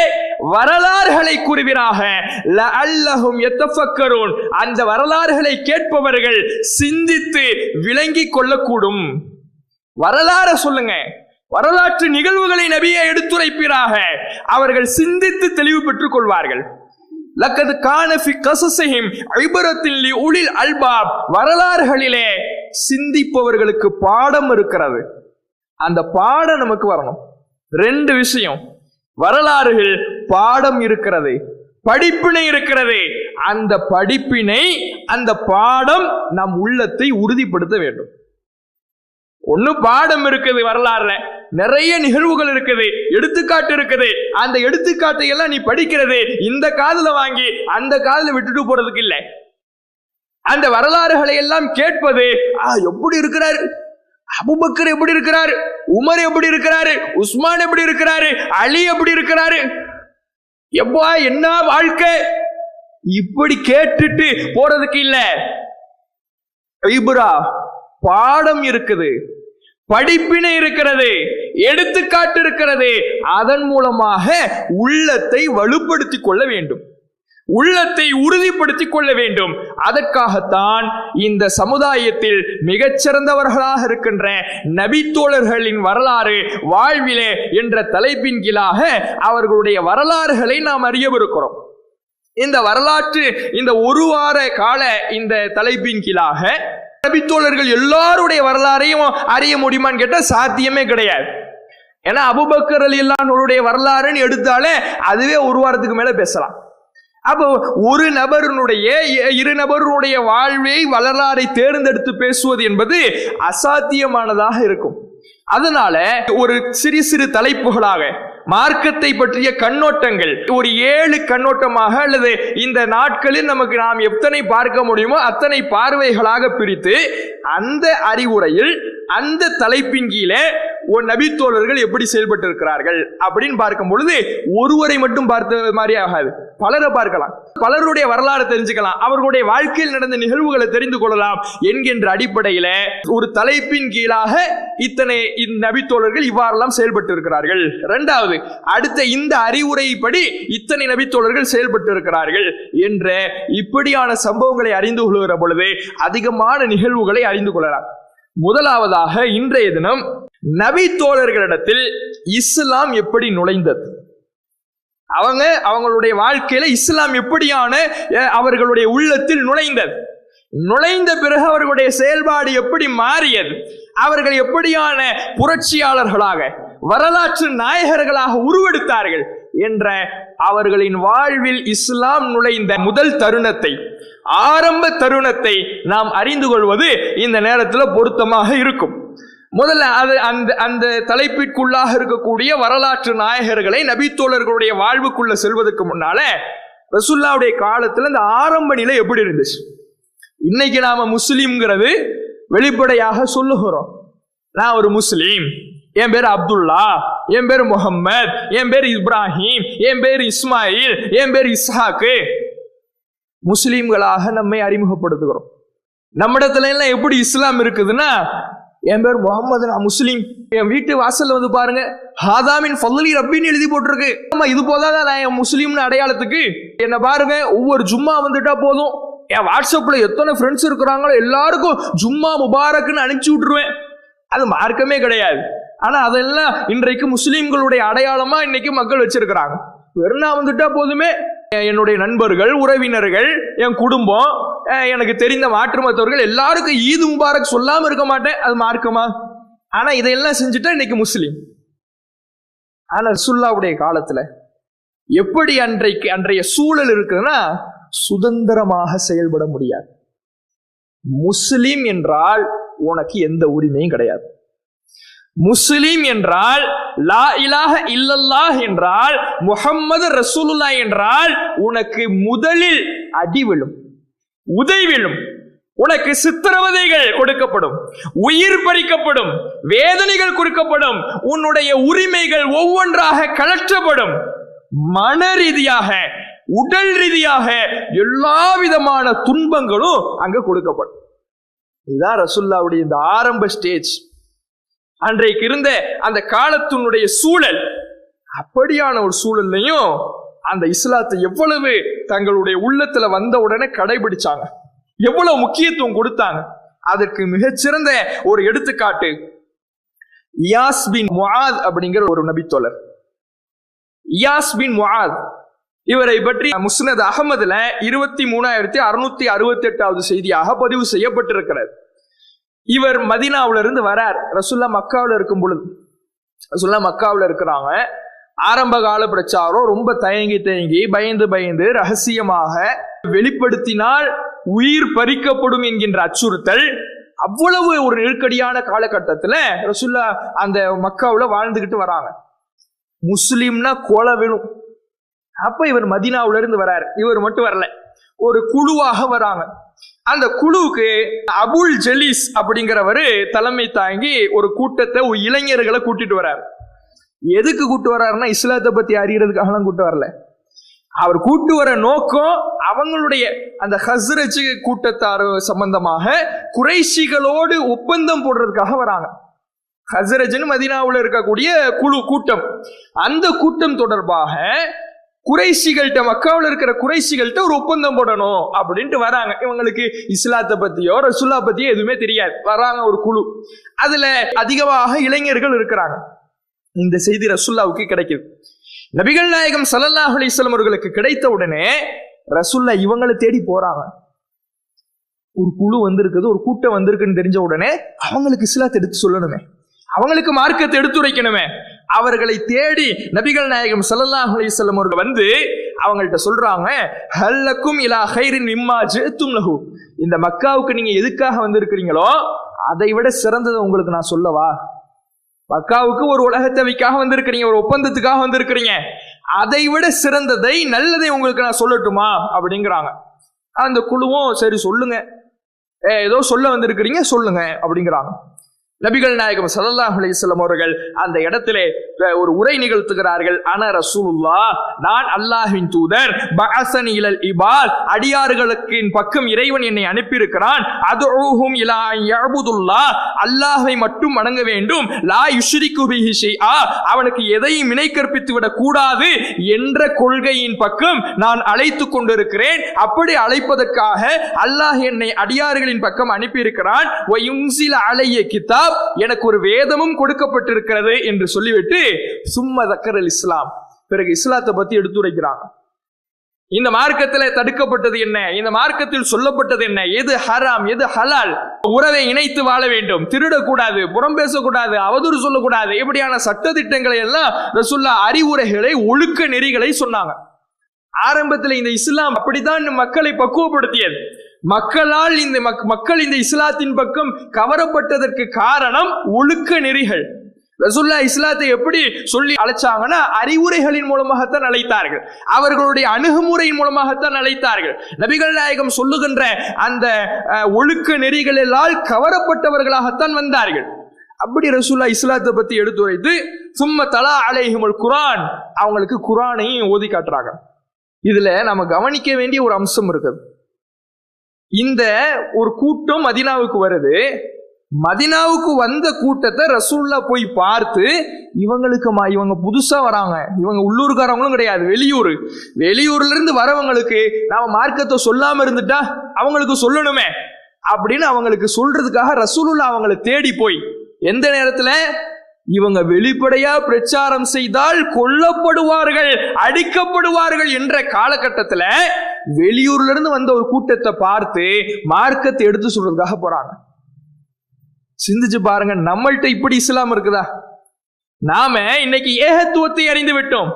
வரலாறுகளை கூறுவீராக, லஅல்லஹும் யதஃபக்கரூன், அந்த வரலாறுகளை கேட்பவர்கள் சிந்தித்து விளங்கிக் கொள்ளக்கூடும். வரலாறு சொல்லுங்க, வரலாற்று நிகழ்வுகளை நபியே எடுத்துரைப்பீராக, அவர்கள் சிந்தித்து தெளிவு பெற்றுக் கொள்வார்கள். லக்கத் கான ஃபி கஸஸிஹிம் இப்ரத்துல் லிஉலில் அல்பாப், வரலாறுகளிலே சிந்திப்பவர்களுக்கு பாடம் இருக்கிறது. அந்த பாடம் நமக்கு வரணும். ரெண்டு விஷயம், வரலாறுகள் பாடம் இருக்கிறது, படிப்பினை இருக்கிறது. அந்த படிப்பினை, அந்த பாடம் நம் உள்ளத்தை உறுதிப்படுத்த வேண்டும். ஒண்ணு பாடம் இருக்குது, வரலாறுல நிறைய நிகழ்வுகள் இருக்குது, எடுத்துக்காட்டு இருக்குது. அந்த எடுத்துக்காட்டை எல்லாம் நீ படிக்கிறது இந்த காதுல வாங்கி அந்த காதுல விட்டுட்டு போறதுக்கு இல்லை. அந்த வரலாறுகளை எல்லாம் கேட்பது, எப்படி இருக்கிறாரு அபூபக்கர், எப்படி இருக்கிறாரு உமர், எப்படி இருக்கிறாரு உஸ்மான், எப்படி இருக்கிறாரு அலி, எப்படி இருக்கிறாரு, எப்பா என்ன வாழ்க்கை, இப்படி கேட்டுட்டு போறதுக்கு இல்ல. இப்ரா, பாடம் இருக்குது, படிப்பினை இருக்கிறது, எடுத்துக்காட்டு இருக்கிறது. அதன் மூலமாக உள்ளத்தை வலுப்படுத்திக் கொள்ள வேண்டும். உள்ளத்தை உறுதிப்படுத்திக் கொள்ள வேண்டும். அதற்காகத்தான் இந்த சமுதாயத்தில் மிகச்சிறந்தவர்களாக இருக்கின்ற நபித்தோழர்களின் வரலாறு வாழ்விலே என்ற தலைப்பின் கீழாக அவர்களுடைய வரலாறுகளை நாம் அறியவிருக்கிறோம். இந்த வரலாற்று இந்த ஒரு வார கால இந்த தலைப்பின் கீழாக நபித்தோழர்கள் எல்லாருடைய வரலாறையும் அறிய முடியுமான்னு கேட்டா சாத்தியமே கிடையாது. ஏன்னா அபூபக்கர் ரலியல்லாஹு அன்ஹுடைய வரலாறுன்னு எடுத்தாலே அதுவே ஒரு வாரத்துக்கு மேல பேசலாம். அப்போ ஒரு நபருடைய இரு நபருடைய வாழ்வை வரலாறை தேர்ந்தெடுத்து பேசுவது என்பது அசாத்தியமானதாக இருக்கும். அதனால ஒரு சிறு சிறு தலைப்புகளாக மார்க்கத்தை பற்றிய கண்ணோட்டங்கள் ஒரு 7 கண்ணோட்டமாக அல்லது இந்த நாட்களில் நமக்கு நாம் எத்தனை பார்க்க முடியுமோ அத்தனை பார்வைகளாக பிரித்து அந்த அறிவுரையில் அந்த தலைப்பின் கீழே நபித்தோழர்கள் எப்படி செயல்பட்டு இருக்கிறார்கள் அப்படின்னு பார்க்கும் பொழுது ஒருவரை மட்டும் பார்த்த மாதிரி ஆகாது, பலரை பார்க்கலாம், பலருடைய வரலாறு தெரிஞ்சுக்கலாம், அவர்களுடைய வாழ்க்கையில் நடந்த நிகழ்வுகளை தெரிந்து கொள்ளலாம் என்கின்ற அடிப்படையில ஒரு தலைப்பின் கீழாக இத்தனை நபித்தோழர்கள் இவ்வாறெல்லாம் செயல்பட்டு இருக்கிறார்கள். இரண்டாவது, அடுத்த இந்த அறிவுரைப்படி இத்தனை நபித்தோழர்கள் செயல்பட்டு இருக்கிறார்கள் என்ற இப்படியான சம்பவங்களை அறிந்து கொள்கிற பொழுது அதிகமான நிகழ்வுகளை அறிந்து கொள்ளலாம். முதலாவதாக இன்றைய தினம் நபித்தோழர்களிடத்தில் இஸ்லாம் எப்படி நுழைந்தது, அவங்களுடைய வாழ்க்கையில இஸ்லாம் எப்படியான அவர்களுடைய உள்ளத்தில் நுழைந்த பிறகு அவர்களுடைய செயல்பாடு எப்படி மாறியது, அவர்கள் எப்படியான புரட்சியாளர்களாக வரலாற்று நாயகர்களாக உருவெடுத்தார்கள் என்ற அவர்களின் வாழ்வில் இஸ்லாம் நுழைந்த முதல் தருணத்தை, ஆரம்ப தருணத்தை நாம் அறிந்து கொள்வது இந்த நேரத்தில் பொருத்தமாக இருக்கும். முதல்ல அந்த தலைப்பிற்குள்ளாக இருக்கக்கூடிய வரலாற்று நாயகர்களை நபித்தோழர்களுடைய வாழ்வுக்குள்ள செல்வதற்கு முன்னால ரசூலுல்லாஹ்வுடைய காலத்துல இந்த ஆரம்ப நிலை எப்படி இருந்துச்சு. இன்னைக்கு நாம முஸ்லிம்ங்கிறது வெளிப்படையாக சொல்லுகிறோம். நான் ஒரு முஸ்லீம், என் பேர் அப்துல்லா, என் பேர் முகம்மது, என் பேர் இப்ராஹிம், என் பேர் இஸ்மாயில், என் பேர் இஸ்ஹாக்கு. முஸ்லீம்களாக நம்மை அறிமுகப்படுத்துகிறோம். நம்மிடத்துல எல்லாம் எப்படி இஸ்லாம் இருக்குதுன்னா, என் பேர் முகமது, நான் முஸ்லீம். என் வீட்டு வாசல்ல வந்து பாருங்க, ஹாதாமின் ஃபல்லி ரப்பின்னு எழுதி போட்டிருக்கு. ஆமா, இது போதாதான் நான் என் முஸ்லீம்னு அடையாளத்துக்கு. என்ன பாருங்க, ஒவ்வொரு ஜும்மா வந்துட்டா போதும், என் வாட்ஸ்அப்ல எத்தனை ஃப்ரெண்ட்ஸ் இருக்கிறாங்களோ எல்லாருக்கும் ஜும்மா முபாரக்னு அனுப்பிச்சு விட்டுருவேன். அது மார்க்கமே கிடையாது. ஆனா அதெல்லாம் இன்றைக்கு முஸ்லீம்களுடைய அடையாளமா இன்னைக்கு மக்கள் வச்சிருக்கிறாங்க. வெறும் வந்துட்டா போதுமே, என்னுடைய நண்பர்கள், உறவினர்கள், என் குடும்பம், எனக்கு தெரிந்த மாற்று மத்தவர்கள் எல்லாருக்கும் ஈது முபாரக் சொல்லாம இருக்க மாட்டேன். அது மார்க்கமா? ஆனா இதையெல்லாம் செஞ்சுட்டா இன்னைக்கு முஸ்லீம். ஆனா ரசூலுல்லாஹ்வுடைய காலத்துல எப்படி அன்றைய சூழல் இருக்குன்னா, சுதந்திரமாக செயல்பட முடியாது. முஸ்லிம் என்றால் உனக்கு எந்த உரிமையும் கிடையாது. முஸ்லிம் என்றால் லா இலாஹ இல்லல்லாஹ் என்றால் முஹம்மது ரசூலுல்லாஹ் என்றால் உனக்கு முதலில் அடி விழும், உதை விழும், உனக்கு சித்திரவதைகள் கொடுக்கப்படும், உயிர் பறிக்கப்படும், வேதனைகள் கொடுக்கப்படும், உன்னுடைய உரிமைகள் ஒவ்வொன்றாக கலற்றப்படும், மன ரீதியாக உடல் ரீதியாக எல்லா விதமான துன்பங்களும் அங்க கொடுக்கப்படும். இதுதான் ரசூலுல்லாஹ்வுடைய இந்த ஆரம்ப ஸ்டேஜ். அன்றைக்கு இருந்த அந்த காலத்தினுடைய சூழல், அப்படியான ஒரு சூழல்லையும் அந்த இஸ்லாத்தை எவ்வளவு தங்களுடைய உள்ளத்துல வந்த உடனே கடைபிடிச்சாங்க, எவ்வளவு முக்கியத்துவம் கொடுத்தாங்க. அதற்கு மிகச்சிறந்த ஒரு எடுத்துக்காட்டு இயாஸ் பின் முஆத் அப்படிங்கிற ஒரு நபித்தோழர். இயாஸ் பின் முஆத், இவரை பற்றி முஸ்னத் அஹமதுல 23,668வது செய்தியாக பதிவு செய்யப்பட்டிருக்கிறது. இவர் மதீனாவுல இருந்து வரார். ரசூலுல்லாஹ் மக்காவுல இருக்கும் பொழுது, ரசூலுல்லாஹ் மக்காவுல இருக்கிறாங்க. ஆரம்ப கால பிரச்சாரம் ரொம்ப தயங்கி பயந்து ரகசியமாக வெளிப்படுத்தினால் உயிர் பறிக்கப்படும் என்கின்ற அச்சுறுத்தல், அவ்வளவு ஒரு நெருக்கடியான காலகட்டத்துல ரசூலுல்லாஹ் அந்த மக்காவுல வாழ்ந்துகிட்டு வராங்க. முஸ்லிம்னா கொலை வேணும். அப்ப இவர் மதீனாவுல இருந்து வராரு. இவர் மட்டும் வரல, ஒரு குழுவாக வராங்க. அந்த குழுவுக்கு அபுல் ஜலீஸ் அப்படிங்கிறவரு தலைமை தாங்கி ஒரு கூட்டத்தை, இளைஞர்களை கூட்டிட்டு வர்றாரு. எதுக்கு கூட்டு வர்றாருன்னா, இஸ்லாத்தை பத்தி அறியறதுக்காக கூட்டு வரல. அவர் கூட்டு வர நோக்கம் அவங்களுடைய அந்த ஹஸ்ரஜ் கூட்டத்தார் சம்பந்தமாக குறைஷிகளோடு ஒப்பந்தம் போடுறதுக்காக வராங்க. ஹஸ்ரஜ்னு மதீனாவுல இருக்கக்கூடிய கூட்டம். அந்த கூட்டம் தொடர்பாக குறைஷிகள்கிட்ட, மக்காவில் இருக்கிற குறைஷிகள்கிட்ட ஒரு ஒப்பந்தம் போடணும் அப்படின்ட்டு வராங்க. இவங்களுக்கு இஸ்லாத்தை பத்தியோ ரசூல்லா பத்தியோ எதுவுமே தெரியாது. வராங்க ஒரு குழு, அதுல அதிகமாக இளைஞர்கள் இருக்கிறாங்க. இந்த செய்தி ரசூல்லாவுக்கு கிடைக்குது. நபிகள் நாயகம் ஸல்லல்லாஹு அலைஹி வஸல்லம் அவர்களுக்கு கிடைத்த உடனே ரசூல்லா இவங்களை தேடி போறாங்க. ஒரு குழு வந்திருக்குது, ஒரு கூட்டம் வந்திருக்குன்னு தெரிஞ்ச உடனே அவங்களுக்கு இஸ்லாத்தை எடுத்து சொல்லணுமே, அவங்களுக்கு மார்க்கத்தை எடுத்துரைக்கணுமே. அவர்களை தேடி நபிகள் நாயகம் ஸல்லல்லாஹு அலைஹி வஸல்லம் அவர்கள் வந்து அவங்கள்ட்ட சொல்றாங்க, ஹல்லக்கும் இலா கைரின் மிம்மா ஜிஅத்தும் லஹு, இந்த மக்காவுக்கு நீங்க எதுக்காக வந்திருக்கிறீங்களோ அதை விட சிறந்ததை உங்களுக்கு நான் சொல்லவா? மக்காவுக்கு ஒரு உலகத்தேவைக்காக வந்திருக்கிறீங்க, ஒரு ஒப்பந்தத்துக்காக வந்திருக்கிறீங்க, அதை விட சிறந்ததை நல்லதை உங்களுக்கு நான் சொல்லட்டுமா அப்படிங்கிறாங்க. அந்த குழுவும் சரி சொல்லுங்க, ஏதோ சொல்ல வந்திருக்கிறீங்க சொல்லுங்க அப்படிங்கிறாங்க. நபிகள் நாயகம் ஸல்லல்லாஹு அலைஹி வஸல்லம் அவர்கள் அந்த இடத்திலே ஒரு உரை நிகழ்த்துகிறார்கள். அன ரசூலுல்லாஹ், நான் அல்லாஹ்வின் தூதர், பஅஸனி இலல் இபாத், அடியார்களுக்கு பக்கம் இறைவன் என்னை அனுப்பியிருக்கிறான். அதுஊஹும் இலா யஅபுதுல்லாஹ், அல்லாஹ்வை மட்டும் வணங்க வேண்டும், லா யுஷ்ரிகு பிஹி ஷைஆ, அவனுக்கு எதையும் இணை கற்பித்து விடக் கூடாது என்ற கொள்கையின் பக்கம் நான் அழைத்து கொண்டிருக்கிறேன். அப்படி அழைப்பதற்காக அல்லாஹ் என்னை அடியார்களின் பக்கம் அனுப்பியிருக்கிறான். வ யுன்ஸில அலைய கிதாப், எனக்கு ஒரு வேதமும் கொடுக்கப்பட்டிருக்கிறது என்று சொல்லிவிட்டு சும்ம தக்கரல் இஸ்லாம், பிறகு இஸ்லாத்தை பத்தி எடுத்துரைக்கிறாங்க. இந்த மார்க்கத்தில் தடுக்கப்பட்டது என்ன, இந்த மார்க்கத்தில் சொல்லப்பட்டது என்ன, எது ஹராம் எது ஹலால், உறவை இணைத்து வாழ வேண்டும், திருடக்கூடாது, புறம் பேசக்கூடாது, அவதூறு சொல்லக்கூடாது, இப்படியான சட்ட திட்டங்களை எல்லாம் ரசூல்லா அறிவுரைகளை, ஒழுக்க நெறிகளை சொன்னாங்க. ஆரம்பத்தில் இந்த இஸ்லாம் அப்படித்தான் மக்களை பக்குவப்படுத்தியது. மக்களால் இந்த மக்கள் இந்த இஸ்லாத்தின் பக்கம் கவரப்பட்டதற்கு காரணம் ஒழுக்க நெறிகள். ரசூலுல்லாஹ் இஸ்லாத்தை எப்படி சொல்லி அழைச்சாங்கன்னா அறிவுரைகளின் மூலமாகத்தான் அழைத்தார்கள், அவர்களுடைய அணுகுமுறையின் மூலமாகத்தான் அழைத்தார்கள். நபிகள் நாயகம் சொல்லுகின்ற அந்த ஒழுக்க நெறிகளால் கவரப்பட்டவர்களாகத்தான் வந்தார்கள். அப்படி ரசூலுல்லாஹ் இஸ்லாத்தை பத்தி எடுத்துரைத்து சும்ம தலா அலைஹிமுல் குர்ஆன், அவங்களுக்கு குர்ஆனையும் ஓதி காட்டுறாங்க. இதுல நம்ம கவனிக்க வேண்டிய ஒரு அம்சம் இருக்குது. இந்த ஒரு கூட்டம் மதீனாவுக்கு வருது. மதீனாவுக்கு வந்த கூட்டத்தை ரசூலுல்லாஹ் போய் பார்த்து, இவங்க புதுசா வராங்க, இவங்க உள்ளூர்காரங்களும் கிடையாது, வெளியூர்ல இருந்து வரவங்களுக்கு நாம மார்க்கத்தை சொல்லாம இருந்துட்டா அவங்களுக்கு சொல்லணுமே அப்படின்னு அவங்களுக்கு சொல்றதுக்காக ரசூலுல்லாஹ் அவங்களை தேடி போய், எந்த நேரத்துல இவங்க வெளிப்படையா பிரச்சாரம் செய்தால் கொல்லப்படுவார்கள், அடிக்கப்படுவார்கள் என்ற காலகட்டத்துல வெளியூர்ல இருந்து வந்த ஒரு கூட்டத்தை பார்த்து மார்க்கத்தை எடுத்து சொல்றதுக்காக போறாங்க. சிந்திச்சு பாருங்க, நம்மள்ட்ட இப்படி இஸ்லாம் இருக்குதா? நாம இன்னைக்கு ஏகத்துவத்தை அறிந்து விட்டோம்,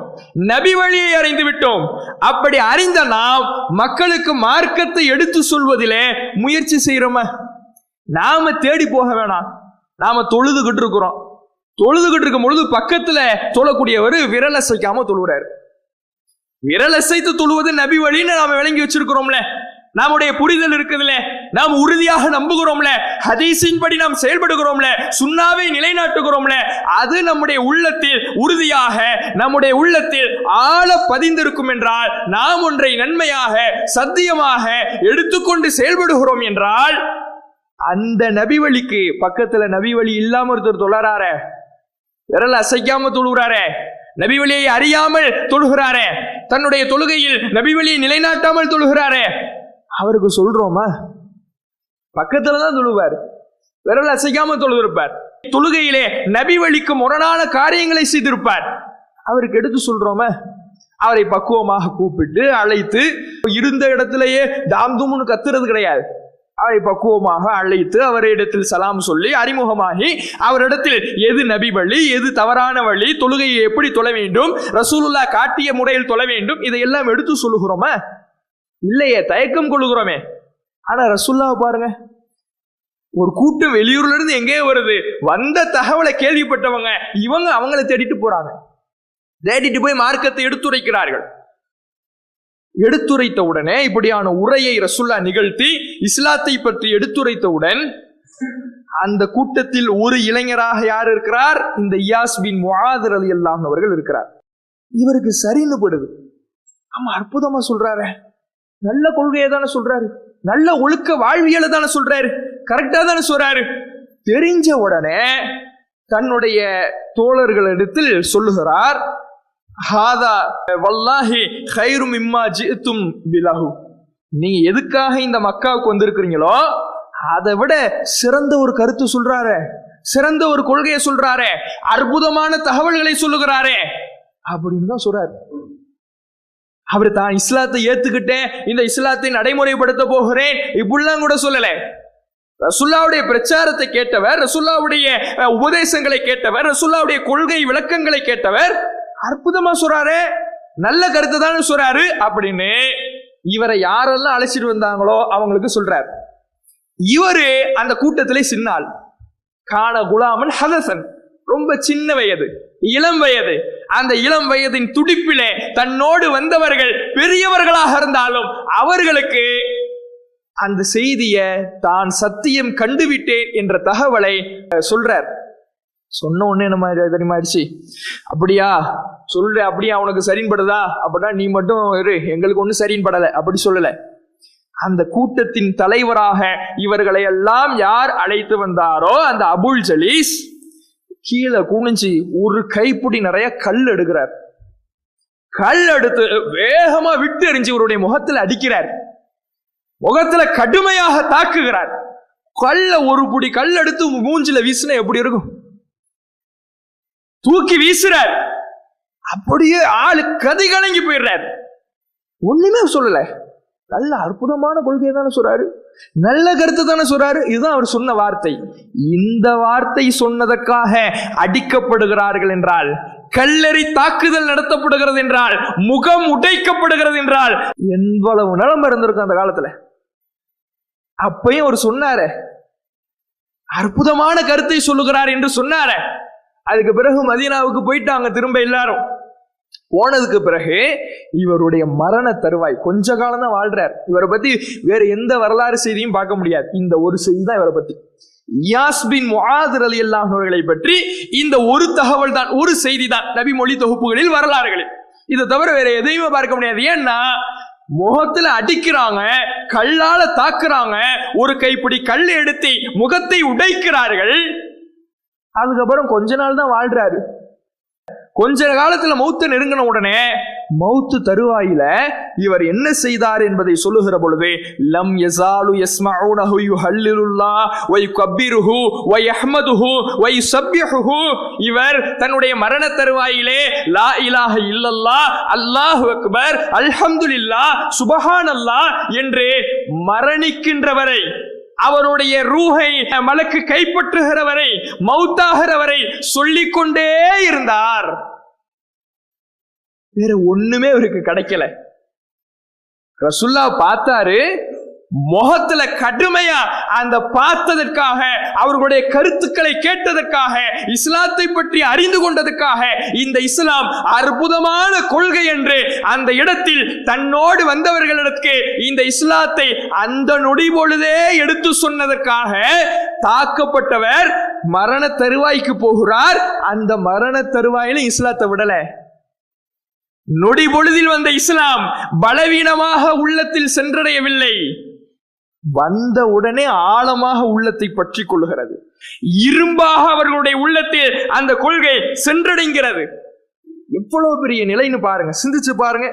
நபி வழியை அறிந்து விட்டோம். அப்படி அறிந்த நாம் மக்களுக்கு மார்க்கத்தை எடுத்து சொல்வதிலே முயற்சி செய்யறோமா? நாம தேடி போக வேணாம். நாம தொழுதுகிட்டு இருக்கிறோம், தொழுதுகிட்டு இருக்கும் பொழுது பக்கத்துல தொழக்கூடியவர் விரல் அசைக்காம தொழுகிறார். விரல் அசைத்து தொழுவது நபி வழின்னு நாம விளங்கி வச்சிருக்கிறோம்ல, நம்முடைய புரிதல் இருக்குதுல்ல, நாம் உறுதியாக நம்புகிறோம்ல, ஹதீஸின் படி நாம் செயல்படுகிறோம்ல, சுன்னாவை நிலைநாட்டுகிறோம்ல, அது நம்முடைய உள்ளத்தில் உறுதியாக நம்முடைய உள்ளத்தில் ஆழ பதிந்திருக்கும் என்றால், நாம் ஒன்றை நன்மையாக சத்தியமாக எடுத்துக்கொண்டு செயல்படுகிறோம் என்றால், அந்த நபி வழிக்கு பக்கத்துல நபி வழி இல்லாம ஒருத்தர் தொழறார, விரல் அசைக்காம தொழுகிறாரே, நபி வழியை அறியாமல் தொழுகிறாரே, தன்னுடைய தொழுகையில் நபி வழியை நிலைநாட்டாமல் தொழுகிறாரே, அவருக்கு சொல்றோமா? பக்கத்துலதான் தொழுவார், விரல் அசைக்காம தொழுதிருப்பார், தொழுகையிலே நபி வழிக்கு முரணான காரியங்களை செய்திருப்பார், அவருக்கு எடுத்து சொல்றோமா? அவரை பக்குவமாக கூப்பிட்டு அழைத்து, இருந்த இடத்திலேயே தாம்தும்னு கத்துறது கிடையாது, அவரை பக்குவமாக அழைத்து அவரிடத்தில் சலாம் சொல்லி அறிமுகமாகி அவரிடத்தில் எது நபி வழி எது தவறான வழி, தொழுகையை எப்படி தொழ வேண்டும், ரசூலுல்லாஹ் காட்டிய முறையில் தொழ வேண்டும், இதையெல்லாம் எடுத்து சொல்லுகிறோமா? இல்லையே, தயக்கம் கொள்ளுகிறோமே. ஆனா ரசூலுல்லாஹ் பாருங்க, ஒரு கூட்டம் வெளியூர்ல இருந்து எங்கேயோ வருது, வந்த தகவலை கேள்விப்பட்டவங்க இவங்க அவங்களை தேடிட்டு போறாங்க, தேடிட்டு போய் மார்க்கத்தை எடுத்துரைக்கிறார்கள். எடுத்துரைத்த உடனே இப்படியான உரையை ரசூலுல்லாஹ் நிகழ்த்தி இஸ்லாத்தை பற்றி எடுத்துரைத்தவுடன் அந்த கூட்டத்தில் ஒரு இளைஞராக யார் இருக்கிறார்? இந்த இயாஸ் பின் முஆத் ரலியல்லாஹு அன்ஹு அவர்கள் இருக்கிறார். இவருக்கு சரின்னு படுது, ஆமா அற்புதமா சொல்றாரு, நல்ல கொள்கையை தானே சொல்றாரு, நல்ல ஒழுக்க வாழ்வியலை தானே சொல்றாரு, கரெக்டா தானே சொல்றாரு. தெரிஞ்ச உடனே தன்னுடைய தோழர்களிடத்தில் சொல்லுகிறார், ஹாதா வல்லாஹி கைரு மிம்மா ஜிஅத்தும் பிலஹு, நீங்க எதுக்காக இந்த மக்காவுக்கு வந்திருக்கிறீங்களோ அதை விட சிறந்த ஒரு கருத்து சொல்றாரு, சிறந்த ஒரு கொள்கையை சொல்றாரு, அற்புதமான தகவல்களை சொல்லுகிறாரே அப்படின்னு தான் சொல்றாரு. அவர் தான் இஸ்லாத்தை ஏத்துக்கிட்டேன், இந்த இஸ்லாத்தை நடைமுறைப்படுத்த போகிறேன் இப்படிலாம் கூட சொல்லல. ரசூலுல்லாஹ்வுடைய பிரச்சாரத்தை கேட்டவர், ரசூலுல்லாஹ்வுடைய உபதேசங்களை கேட்டவர், ரசூலுல்லாஹ்வுடைய கொள்கை விளக்கங்களை கேட்டவர், அற்புதமா சொல்றாரு, நல்ல கருத்தை தானே சொல்றாரு அப்படின்னு இவரை யாரெல்லாம் அழைச்சிட்டு வந்தாங்களோ அவங்களுக்கு சொல்றார். இவரு அந்த கூட்டத்திலே சின்னால் கான குலாமன் ஹதசன், ரொம்ப சின்ன வயது, இளம் வயது. அந்த இளம் வயதின் துடிப்பிலே தன்னோடு வந்தவர்கள் பெரியவர்களாக இருந்தாலும் அவர்களுக்கு அந்த செய்தியை தான் சத்தியம் கண்டுவிட்டேன் என்ற தகவலை சொல்றார். சொன்ன உடனே நம்ம தெரியுமாயிடுச்சு, அப்படியா சொல்ற, அப்படியா உனக்கு சரின்படுதா, அப்படின்னா நீ மட்டும் இரு, எங்களுக்கு ஒன்றும் சரின்படலை அப்படி சொல்லல. அந்த கூட்டத்தின் தலைவராக இவர்களை எல்லாம் யார் அழைத்து வந்தாரோ அந்த அபுல் ஜலீஸ் கீழே குனிஞ்சு ஒரு கைப்பிடி நிறைய கல் எடுக்கிறார். கல் எடுத்து வேகமா விட்டு எறிஞ்சு இவருடைய முகத்துல அடிக்கிறார், முகத்துல கடுமையாக தாக்குகிறார். கல்ல ஒரு புடி கல் எடுத்து மூஞ்சில வீசினா எப்படி இருக்கும், தூக்கி வீசுறார். அப்படியே ஆளு கதி கலங்கி போயிடுறார். ஒண்ணுமே சொல்லல, நல்ல அற்புதமான கொள்கையை தானே சொல்றாரு, நல்ல கருத்து தானே சொல்றாரு. இதுதான் அவர் சொன்ன வார்த்தை. இந்த வார்த்தை சொன்னதற்காக அடிக்கப்படுகிறார்கள் என்றால், கல்லெறி தாக்குதல் நடத்தப்படுகிறது என்றால், முகம் உடைக்கப்படுகிறது என்றால் எவ்வளவு நிலைமை இருந்திருக்கும் அந்த காலத்துல. அப்பயும் அவர் சொன்னாரு, அற்புதமான கருத்தை சொல்லுகிறார் என்று சொன்னாரு. அதுக்கு பிறகு மதீனாவுக்கு போயிட்டாங்க. திரும்ப எல்லாரும் போனதுக்கு பிறகு இவருடைய மரண தருவாய், கொஞ்ச காலம் தான் வாழ்றார். இவரை பத்தி வேற எந்த வரலாறு செய்தியும் பார்க்க முடியாது, இந்த ஒரு செய்தி தான் இவரை பத்தி. இயாஸ் பின் முஆத் ரலியல்லாஹு அன்ஹு அவர்களை பற்றி இந்த ஒரு தகவல் தான், ஒரு செய்தி தான் நபி மொழி தொகுப்புகளில், வரலாறுகளில். இதை தவிர வேற எதையுமே பார்க்க முடியாது. ஏன்னா முகத்துல அடிக்கிறாங்க, கல்லால தாக்குறாங்க, ஒரு கைப்பிடி கல் எடுத்து முகத்தை உடைக்கிறார்கள். அதுக்கப்புறம் கொஞ்ச நாள் தான் வாழ்றாரு. கொஞ்ச காலத்துல மௌத்து நெருங்கின உடனே மௌத்து தருவாயில இவர் என்ன செய்தார் என்பதை சொல்லுகிற பொழுது, லம் யஸாலு யஸ்மஊனஹு யுஹல்லிலுல்லாஹ் வ யுகப்பிருஹு வ யஹ்மதுஹு வ யுஸப்பிஹுஹு, இவர் தன்னுடைய மரண தருவாயிலே லா இலாஹ இல்லல்லாஹ், அல்லாஹு அக்பர், அல்ஹம்துலில்லாஹ், சுப்ஹானல்லாஹ் என்று மரணிக்கின்றவரை, அவருடைய ரூஹை மலக்கு கைப்பற்றுகிறவரை, மௌத்தாகிறவரை சொல்லிக்கொண்டே இருந்தார். வேற ஒண்ணுமே அவருக்கு கிடைக்கல. ரசூலுல்லாஹ் பார்த்தாரு, முகத்துல கடுமையா அந்த பார்த்ததற்காக, அவர்களுடைய கருத்துக்களை கேட்டதற்காக, இஸ்லாத்தை பற்றி அறிந்து கொண்டதற்காக, இந்த இஸ்லாம் அற்புதமான கொள்கை என்று அந்த இடத்தில் தன்னோடு வந்தவர்களுக்கு இந்த இஸ்லாத்தை அந்த நொடி பொழுதே எடுத்து சொன்னதற்காக தாக்கப்பட்டவர் மரண தருவாய்க்கு போகிறார். அந்த மரண தருவாயில இஸ்லாத்தை விடல. நொடி பொழுதில் வந்த இஸ்லாம் பலவீனமாக உள்ளத்தில் சென்றடையவில்லை, வந்த உடனே ஆழமாக உள்ளத்தை பற்றி கொள்ளுகிறது. இரும்பாக அவர்களுடைய உள்ளத்தில் அந்த கொள்கை சென்றடைகிறது. எவ்வளவு பெரிய நிலைன்னு பாருங்க, சிந்திச்சு பாருங்க.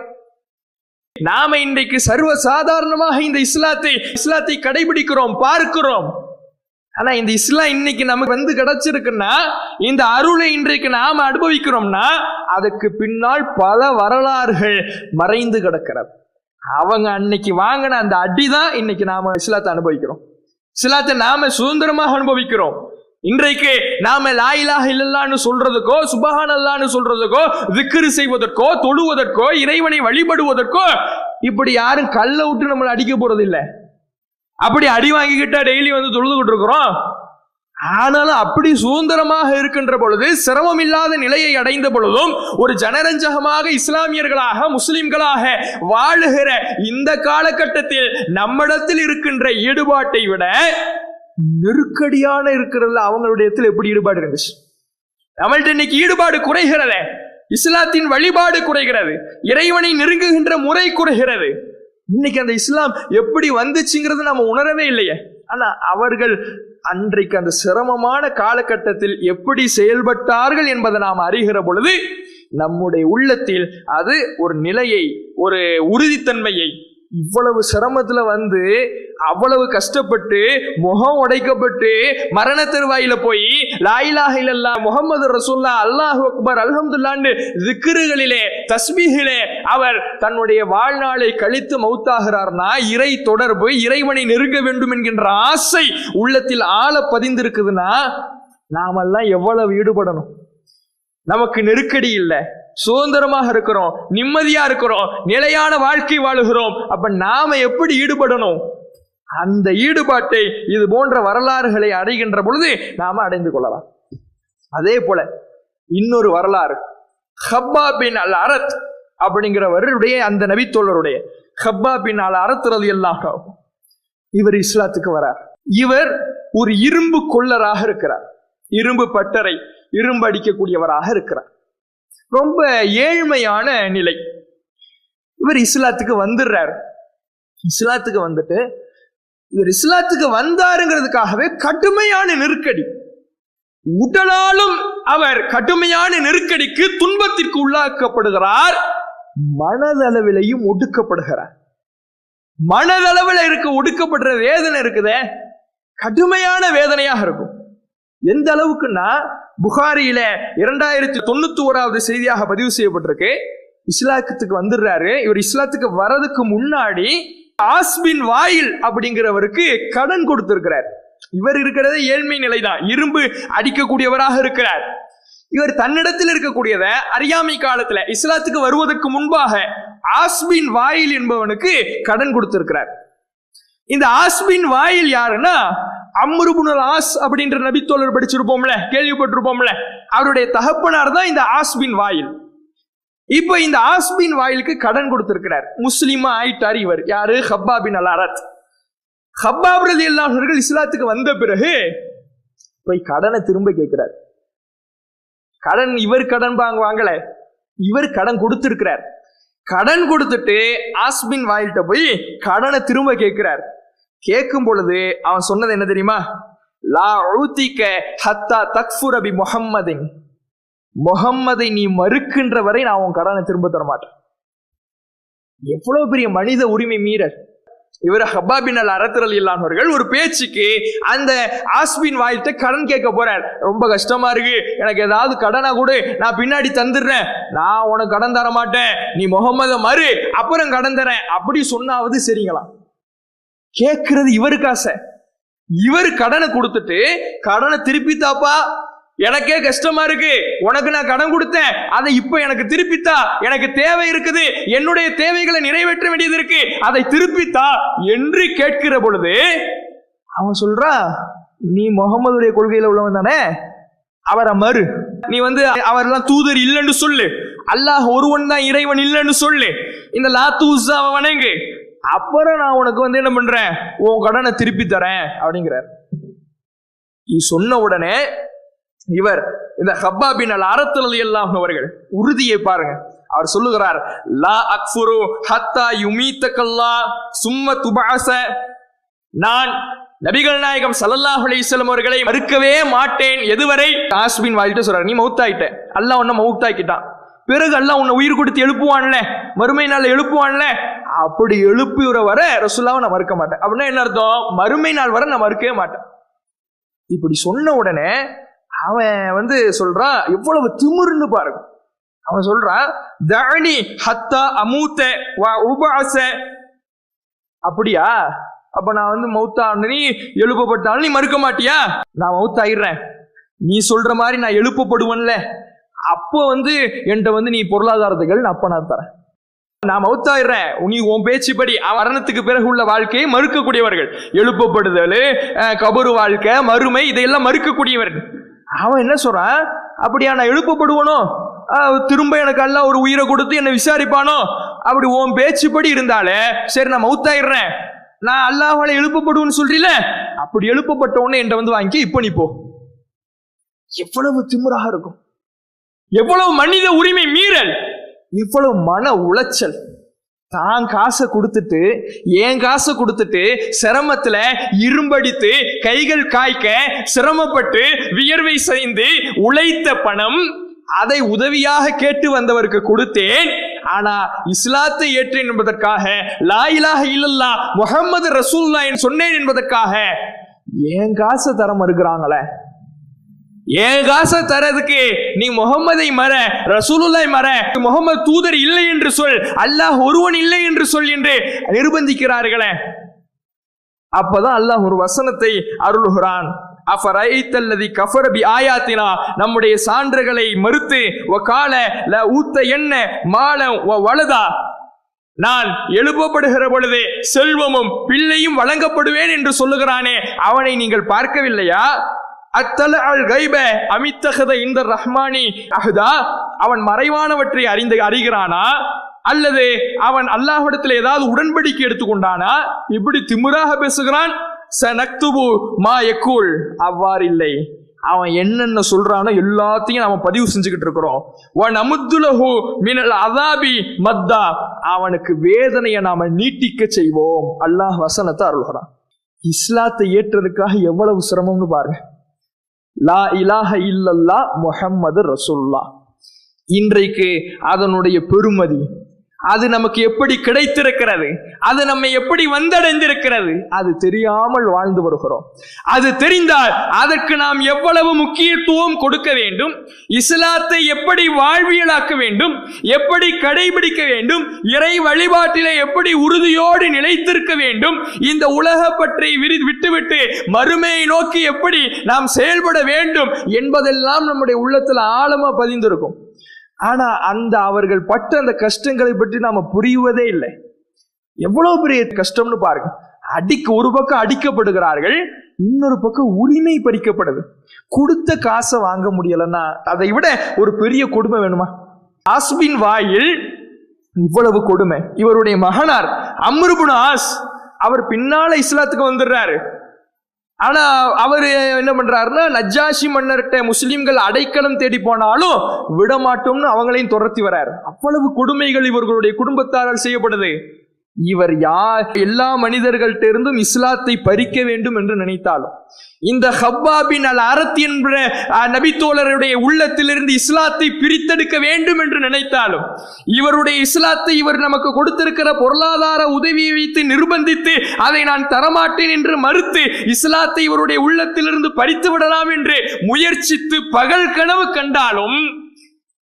நாம இன்றைக்கு சர்வ சாதாரணமாக இந்த இஸ்லாத்தை கடைபிடிக்கிறோம், பார்க்கிறோம். ஆனா இந்த இஸ்லாம் இன்னைக்கு நமக்கு வந்து கிடைச்சிருக்குன்னா, இந்த அருளை இன்றைக்கு நாம அனுபவிக்கிறோம்னா அதுக்கு பின்னால் பல வரலாறுகள் மறைந்து கிடக்கிறது. அவங்க அன்னைக்கு வாங்கின அந்த அடிதான் இன்னைக்கு நாம இஸ்லாத்தை அனுபவிக்கிறோம். இஸ்லாத்தை நாம சுதந்திரமாக அனுபவிக்கிறோம். இன்றைக்கு நாம லா இலாஹ இல்லல்லாஹ்னு சொல்றதுக்கோ, சுப்ஹானல்லாஹ்னு சொல்றதுக்கோ, திக்ர் செய்வதற்கோ, தொழுவதற்கோ, இறைவனை வழிபடுவதற்கோ இப்படி யாரும் கல்ல விட்டு நம்மளை அடிக்க போறது இல்லை. அப்படி அடி வாங்கிக்கிட்டா டெய்லி வந்து தொழுதுகிட்டு இருக்கிறோம். ஆனாலும் அப்படி சுதந்திரமாக இருக்கின்ற பொழுது, சிரமம் இல்லாத நிலையை அடைந்த பொழுதும், ஒரு ஜனரஞ்சகமாக இஸ்லாமியர்களாக முஸ்லிம்களாக வாழுகிற இந்த காலகட்டத்தில் நம்மிடத்தில் இருக்கின்ற ஈடுபாட்டை விட நெருக்கடியான இருக்கிறதுல அவங்களுடைய எப்படி ஈடுபாடு இருந்துச்சு. நம்மள்ட்ட இன்னைக்கு ஈடுபாடு குறைகிறது, இஸ்லாத்தின் வழிபாடு குறைகிறது, இறைவனை நெருங்குகின்ற முறை குறைகிறது. இன்னைக்கு அந்த இஸ்லாம் எப்படி வந்துச்சுங்கிறது நம்ம உணரவே இல்லையே. ஆனா அவர்கள் அன்றைக்கு அந்த சிரமமான காலகட்டத்தில் எப்படி செயல்பட்டார்கள் என்பதை நாம் அறிகிற பொழுது நம்முடைய உள்ளத்தில் அது ஒரு நிலையை, ஒரு உறுதித்தன்மையை, இவ்வளவு சிரமத்துல வந்து அவ்வளவு கஷ்டப்பட்டு முகம் உடைக்கப்பட்டு மரண தருவாயில போய் லா இலாஹ இல்லல்லாஹ் முஹம்மது ரசூலுல்லாஹ் அல்லாஹு அக்பர் அல்ஹம்துலில்லாஹ்னு திக்ருகளிலே தஸ்பீஹிலே அவர் தன்னுடைய வாழ்நாளை கழித்து மௌத்தாகிறார்னா இறை தொடர்பு, இறைவனை நெருங்க வேண்டும் என்கின்ற ஆசை உள்ளத்தில் ஆழ பதிந்திருக்குதுன்னா நாமெல்லாம் எவ்வளவு ஈடுபடணும். நமக்கு நெருக்கடி இல்லை, சுதந்திரமாக இருக்கிறோம், நிம்மதியா இருக்கிறோம், நிலையான வாழ்க்கை வாழுகிறோம். அப்ப நாம எப்படி ஈடுபடணும்? அந்த ஈடுபாட்டை இது போன்ற வரலாறுகளை அடைகின்ற பொழுது நாம அடைந்து கொள்ளலாம். அதே போல இன்னொரு வரலாறு, ஹப்பாப் பின் அல் அரத் அப்படிங்கிறவருடைய, அந்த நபித்தோழருடைய ஹப்பாப் பின் அல் அரத் ரலியல்லாஹு அன்ஹு, இவர் இஸ்லாத்துக்கு வரார். இவர் ஒரு இரும்பு கொள்ளராக இருக்கிறார், இரும்பு பட்டறை, இரும்பு அடிக்கக்கூடியவராக இருக்கிறார். ரொம்ப ஏழ்மையான நிலை. இவர் இஸ்லாத்துக்கு வந்துடுறார். இஸ்லாத்துக்கு வந்துட்டு இவர் இஸ்லாத்துக்கு வந்தாருங்கிறதுக்காகவே கடுமையான நெருக்கடி, உடலாலும் அவர் கடுமையான நெருக்கடிக்கு, துன்பத்திற்கு உள்ளாக்கப்படுகிறார். மனதளவிலையும் ஒடுக்கப்படுகிறார். மனதளவில் ஒடுக்கப்படுற வேதனை இருக்குதே, கடுமையான வேதனையாக இருக்கும். எந்த அளவுக்குன்னா புகாரியில 2091வது செய்தியாக பதிவு செய்யப்பட்டிருக்கு. இஸ்லாத்துக்கு வந்துடுறாரு. இவர் இஸ்லாத்துக்கு வர்றதுக்கு முன்னாடி ஆஸ்பின் வாயில் அப்படிங்கிறவருக்கு கடன் கொடுத்திருக்கிறார். இவர் இருக்கிறதே ஏழ்மை நிலைதான், இரும்பு அடிக்கக்கூடியவராக இருக்கிறார். இவர் தன்னிடத்தில் இருக்கக்கூடியத அறியாமை காலத்துல இஸ்லாத்துக்கு வருவதற்கு முன்பாக ஆஸ்பின் வாயில் என்பவனுக்கு கடன் கொடுத்திருக்கிறார். இந்த ஆஸ்பின் வாயில் யாருன்னா அம்ர் இப்னு அல் ஆஸ் அப்படின்ற நபித்தோழர் படிச்சிருப்போம்ல, கேள்விப்பட்டிருப்போம்ல, அவருடைய தகப்பனார் தான் இந்த ஆஸ்பின் வாயில். இப்ப இந்த ஆஸ்பின் வாயிலுக்கு கடன் கொடுத்திருக்கிறார். முஸ்லிமா ஆயிட்டார் இவர். யாரு? ஹப்பாப் பின் அல் அரத். ஹப்பாப் ரலியல்லாஹு அன்ஹு அவர்கள் இஸ்லாத்துக்கு வந்த பிறகு போய் கடனை திரும்ப கேட்கிறார். கடன் இவர் கடன் வாங்கல, இவர் கடன் கொடுத்திருக்கிறார். கடன் கொடுத்துட்டு ஆஸ்பின் வாயில்கிட்ட போய் கடனை திரும்ப கேட்கிறார். கேட்கும் பொழுது அவன் சொன்னது என்ன தெரியுமா? லா உதிக ஹத்தா தக்ஃபுர பி முஹம்மதின், முஹம்மதை நீ மறுக்கின்ற வரை நான் உன் கடனை திரும்ப தர மாட்டேன். எவ்வளவு பெரிய மனித உரிமை மீறல்! இவர் ஹப்பாப் பின் அல் அரத் ரலியல்லாஹு அன்ஹு அவர்கள் ஒரு பேச்சுக்கு அந்த ஆஸ்பின் வாயில்கிட்ட கடன் கேட்க போறார். ரொம்ப கஷ்டமா இருக்கு, எனக்கு ஏதாவது கடனா கூட நான் பின்னாடி தந்துடுறேன், நான் உனக்கு கடன் தர மாட்டேன், நீ முகம்மதை மறு, அப்புறம் கடன் தரேன் அப்படி சொன்னாவது சரிங்களா? கேட்கிறது இவருக்கு ஆசை. இவர் கடனை கொடுத்துட்டு கடனை திருப்பி தாப்பா, எனக்கே கஷ்டமா இருக்கு, உனக்கு நான் கடன் கொடுத்தேன், அதை இப்ப எனக்கு திருப்பித்தா, எனக்கு தேவை இருக்குது, என்னுடைய தேவைகளை நிறைவேற்ற வேண்டியது இருக்கு, அதை திருப்பித்தா என்று கேட்கிற பொழுது அவன் சொல்றா, நீ முகமதுடைய கொள்கையில உள்ளவன் தானே, அவரை மறு, நீ அவரெல்லாம் தூதர் இல்லைன்னு சொல்லு, அல்லாஹ் ஒருவன் தான் இறைவன் இல்லைன்னு சொல்லு, இந்த லாத்து உஸ்ஸாவை வணங்கு, அப்புறம் நான் உனக்கு என்ன பண்றேன், உன் கடனை திருப்பி தரேன் அப்படிங்கிறார். சொன்ன உடனே இவர் இந்த ஹப்பாப் பின் அல் அரத் ரலியல்லாஹு அன்ஹு அவர்கள் உறுதியை பாருங்க. அவர் சொல்லுகிறார், லா அக்ஃபுரு ஹத்தா யுமீத்தகல்லாஹ் சும்ம துபஅஸ, நான் நபிகள் நாயகம் ஸல்லல்லாஹு அலைஹி வஸல்லம் அவர்களை மறுக்கவே மாட்டேன். எதுவரை? ஆஸ்பின் வாயில்ட்ட சொல்றார், நீ மௌத்தாயிட்ட, அல்லாஹ் உன்னை மௌத்தாக்கிட்டான், பிறகு அல்லாஹ் உன்னை உயிர் கொடுத்து எழுப்புவான்ல, மறுமை நாள் எழுப்புவான்ல, அப்படி எழுப்புற வர ரசூலுல்லாஹ்வை நான் மறுக்க மாட்டேன். அப்படின்னா என்ன அர்த்தம்? மறுமை நாள் வரை நான் மறுக்கவே மாட்டேன். இப்படி சொன்ன உடனே அவன் சொல்றான், எவ்வளவு திமிருன்னு பாருங்க. அவன் சொல்றான், தஅனி ஹத்தா அமூத வ உபஅஸ, அப்படியா? அப்ப நான் மௌத்தான நீ எழுப்பப்பட்டாலும் நீ மறுக்க மாட்டியா? நான் மௌத்தாயிடுறேன், நீ சொல்ற மாதிரி நான் எழுப்பப்படுவேன்ல, அப்போ என்கிட்ட நீ பொருளாதாரத்துகள் அப்ப நான் தரேன், நான் மௌத்தாயிடுறேன், நீ உன் பேச்சுப்படி மரணத்துக்கு பிறகு உள்ள வாழ்க்கையை மறுக்கக்கூடியவர்கள், எழுப்பப்படுதல், கபரு வாழ்க்கை, மறுமை, இதையெல்லாம் மறுக்கக்கூடியவர்கள். அவன் என்ன சொல்றான், அப்படியா நான் எழுப்பப்படுவனோ, திரும்ப எனக்கு அல்லாஹ் ஒரு உயிரை கொடுத்து என்னை விசாரிப்பானோ, அப்படி உன் பேச்சுப்படி இருந்தாலே சரி நான் மௌத்தாயிடுறேன், நான் அல்லாஹ்வால எழுப்பப்படுவேன்னு சொல்றீல, அப்படி எழுப்பப்பட்ட உடனே என்கிட்ட வாங்கி இப்ப நீ போ. எவ்வளவு திமிராக இருக்கும், எவ்வளவு மனித உரிமை மீறல், இவ்வளவு மன உளைச்சல். தான் காசை கொடுத்துட்டு, ஏன் காசை கொடுத்துட்டு சிரமத்துல இரும்படித்து கைகள் காய்க்க சிரமப்பட்டு வியர்வை செய்து உழைத்த பணம், அதை உதவியாக கேட்டு வந்தவருக்கு கொடுத்தேன். ஆனா இஸ்லாத்தை ஏற்றேன் என்பதற்காக, லா இலாஹ இல்லல்லாஹ் முஹம்மது ரசூலுல்லாஹ் சொன்னேன் என்பதற்காக என் காசை தர மறுக்கிறாங்களே. என் காசை தரதுக்கு நீ முகம்மதை மற, ரசூலுல்லாஹ் மற, முகமது தூதர் இல்லை என்று சொல், அல்லாஹ் ஒருவன் இல்லை என்று சொல் என்று நிர்பந்திக்கிறார்களே. அப்பதான் அல்லாஹ் ஒரு வசனத்தை அருளுகிறான். அஃபரைத்தல்லதி கஃபர பி ஆயாத்தினா, நம்முடைய சான்றுகளை மறுத்து, வகால ல ஊத்த என்ன மால வலதா, நான் எழுப்பப்படுகிற பொழுது செல்வமும் பிள்ளையும் வழங்கப்படுவேன் என்று சொல்லுகிறானே, அவனை நீங்கள் பார்க்கவில்லையா? அத்தல அல் கைப அமித்தகத இந்த ரஹ்மானி அஹ்தா, அவன் மறைவானவற்றை அறிகிறானா? அல்லது அவன் அல்லாஹ்விடத்தில் ஏதாவது உடன்படிக்கை எடுத்துக்கொண்டானா? இப்படி திமிராக பேசுகிறான். சனக்துபு மா யக்கூல், அவ்வாறு இல்லை. அவன் என்னென்ன சொல்றானோ எல்லாத்தையும் நாம பதிவு செஞ்சுக்கிட்டு இருக்கிறோம். வனமுத்துலஹு மினல் அஸாபி மத்தா, அவனுக்கு வேதனையை நாம நீட்டிக்க செய்வோம். அல்லாஹ் வசனத்தை அருள்கிறான். இஸ்லாத்தை ஏற்றதுக்காக எவ்வளவு சிரமம்னு பாருங்க. லா இலாஹ இல்லல்லாஹ் முஹம்மது ரசூலுல்லாஹ். இன்றைக்கு அதனுடைய பெருமதி, அது நமக்கு எப்படி கிடைத்திருக்கிறது, அது நம்மை எப்படி வந்தடைந்திருக்கிறது, அது தெரியாமல் வாழ்ந்து வருகிறோம். அது தெரிந்தால் அதற்கு நாம் எவ்வளவு முக்கியத்துவம் கொடுக்க வேண்டும், இஸ்லாத்தை எப்படி வாழ்வியலாக்க வேண்டும், எப்படி கடைபிடிக்க வேண்டும், இறை வழிபாட்டிலே எப்படி உறுதியோடு நிலைத்திருக்க வேண்டும், இந்த உலக பற்றி விட்டுவிட்டு மறுமையை நோக்கி எப்படி நாம் செயல்பட வேண்டும் என்பதெல்லாம் நம்முடைய உள்ளத்தில் ஆழமா பதிந்திருக்கும். ஆனா அவர்கள் பட்ட அந்த கஷ்டங்களை பற்றி நாம புரிவதே இல்லை. எவ்வளவு பெரிய கஷ்டம்னு பாருங்க. ஒரு பக்கம் அடிக்கப்படுகிறார்கள், இன்னொரு பக்கம் உரிமை பறிக்கப்படுது. கொடுத்த காசை வாங்க முடியலன்னா அதை விட ஒரு பெரிய கொடுமை வேணுமா? ஆஸ்பின் வாயில் இவ்வளவு கொடுமை. இவருடைய மகனார் அம்ர் இப்னு ஆஸ், அவர் பின்னால இஸ்லாத்துக்கு வந்துடுறாரு. ஆனா அவரு என்ன பண்றாருன்னா, நஜ்ஜாஷி மன்னர்கிட்ட முஸ்லிம்கள் அடைக்கலம் தேடி போனாலும் விட மாட்டோம்னு அவங்களையும் துரத்தி வர்றாரு. அவ்வளவு கொடுமைகள் இவர்களுடைய குடும்பத்தாரால் செய்யப்படுது. இவர் எல்லா மனிதர்கள்ட்ட இருந்தும் இஸ்லாத்தை பறிக்க வேண்டும் என்று நினைத்தாலும், இந்த ஹப்பாபின் அல் அரத் என்ற நபித்தோழருடைய உள்ளத்திலிருந்து இஸ்லாத்தை பிரித்தெடுக்க வேண்டும் என்று நினைத்தாலும், இவருடைய இஸ்லாத்தை இவர் நமக்கு கொடுத்திருக்கிற பொருளாதார உதவியை வைத்து நிர்பந்தித்து அதை நான் தரமாட்டேன் என்று மறுத்து இஸ்லாத்தை இவருடைய உள்ளத்திலிருந்து பறித்து விடலாம் என்று முயற்சித்து பகல் கனவு கண்டாலும்,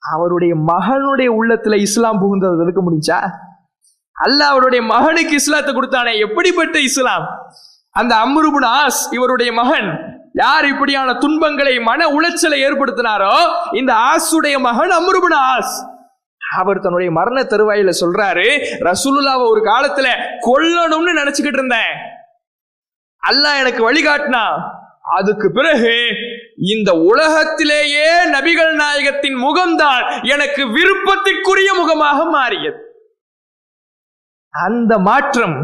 அவருடைய மகனுடைய உள்ளத்துல இஸ்லாம் புகுந்தது தடுக்க முடிஞ்சா? அல்லாஹ் அவருடைய மகனுக்கு இஸ்லாத்தை கொடுத்தானே, எப்படிப்பட்ட இஸ்லாம்! அந்த அம்ர் இப்னு ஆஸ் இவருடைய மகன், யார் இப்படியான துன்பங்களை மன உளைச்சலை ஏற்படுத்தினாரோ, இந்த ஆசுடைய மகன் அம்ர் இப்னு ஆஸ். அவர் தன்னுடைய மரண தருவாயில சொல்றாரு, ரசூலுல்லாஹ்வை ஒரு காலத்துல கொல்லணும்னு நினைச்சுக்கிட்டு இருந்தேன், அல்லாஹ் எனக்கு வழிகாட்டினா. அதுக்கு பிறகு இந்த உலகத்திலேயே நபிகள் நாயகத்தின் முகம்தான் எனக்கு விருப்பத்திற்குரிய முகமாக மாறியது. அந்த மாற்றம்,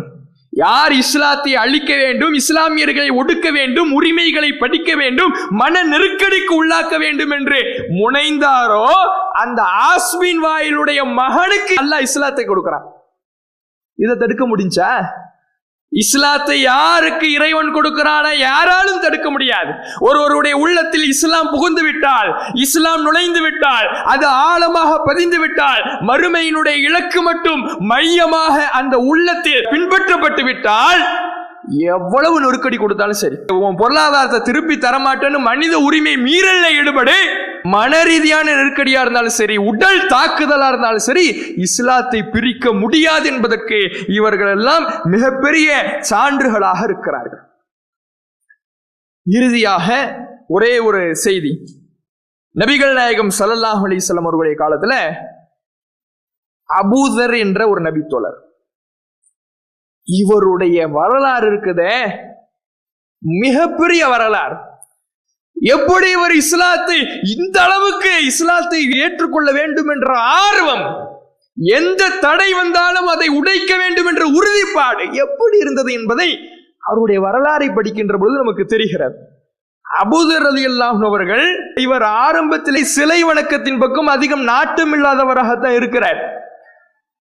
யார் இஸ்லாத்தை அழிக்க வேண்டும், இஸ்லாமியர்களை ஒடுக்க வேண்டும், உரிமைகளை படிக்க வேண்டும், மன நெருக்கடிக்கு உள்ளாக்க வேண்டும் என்று முனைந்தாரோ, அந்த ஆஸ்மின் வாயிலுடைய மகனுக்கு அல்லாஹ் இஸ்லாத்தை கொடுக்கிறான். இதை தடுக்க முடிஞ்சா? இஸ்லாத்தை யாருக்கு இறைவன் கொடுக்கிறான யாராலும் தடுக்க முடியாது. ஒருவருடைய உள்ளத்தில் இஸ்லாம் புகுந்து விட்டால், இஸ்லாம் நுழைந்து விட்டால், அது ஆழமாக பதிந்து விட்டால், மறுமையினுடைய இலக்கு மட்டும் மையமாக அந்த உள்ளத்தில் பின்பற்றப்பட்டு விட்டால், எவ்வளவு நெருக்கடி கொடுத்தாலும் சரி, உன் பொருளாதாரத்தை திருப்பி தரமாட்டேன்னு மனித உரிமை மீறல்ல ஈடுபடு, மன ரீதியான நெருக்கடியா இருந்தாலும் சரி, உடல் தாக்குதலா இருந்தாலும் சரி, இஸ்லாத்தை பிரிக்க முடியாது என்பதற்கு இவர்கள் எல்லாம் மிகப்பெரிய சான்றுகளாக இருக்கிறார்கள். இறுதியாக ஒரே ஒரு செய்தி. நபிகள் நாயகம் ஸல்லல்லாஹு அலைஹி வஸல்லம் அவர்களுடைய காலத்துல அபூதர் என்ற ஒரு நபி தோழர், இவருடைய வரலாறு இருக்குதே, மிகப்பெரிய வரலாறு. எப்படி இவர் இஸ்லாத்தை இந்த அளவுக்கு இஸ்லாத்தை ஏற்றுக்கொள்ள வேண்டும் என்ற ஆர்வம், எந்த தடை வந்தாலும் அதை உடைக்க வேண்டும் என்ற உறுதிப்பாடு எப்படி இருந்தது என்பதை அவருடைய வரலாறை படிக்கின்ற பொழுது நமக்கு தெரிகிறது. அபூதர் ரலியல்லாஹு அன்ஹு அவர்கள், இவர் ஆரம்பத்திலே சிலை வணக்கத்தின் பக்கம் அதிகம் நாட்டம் இல்லாதவராகத்தான் இருக்கிறார்.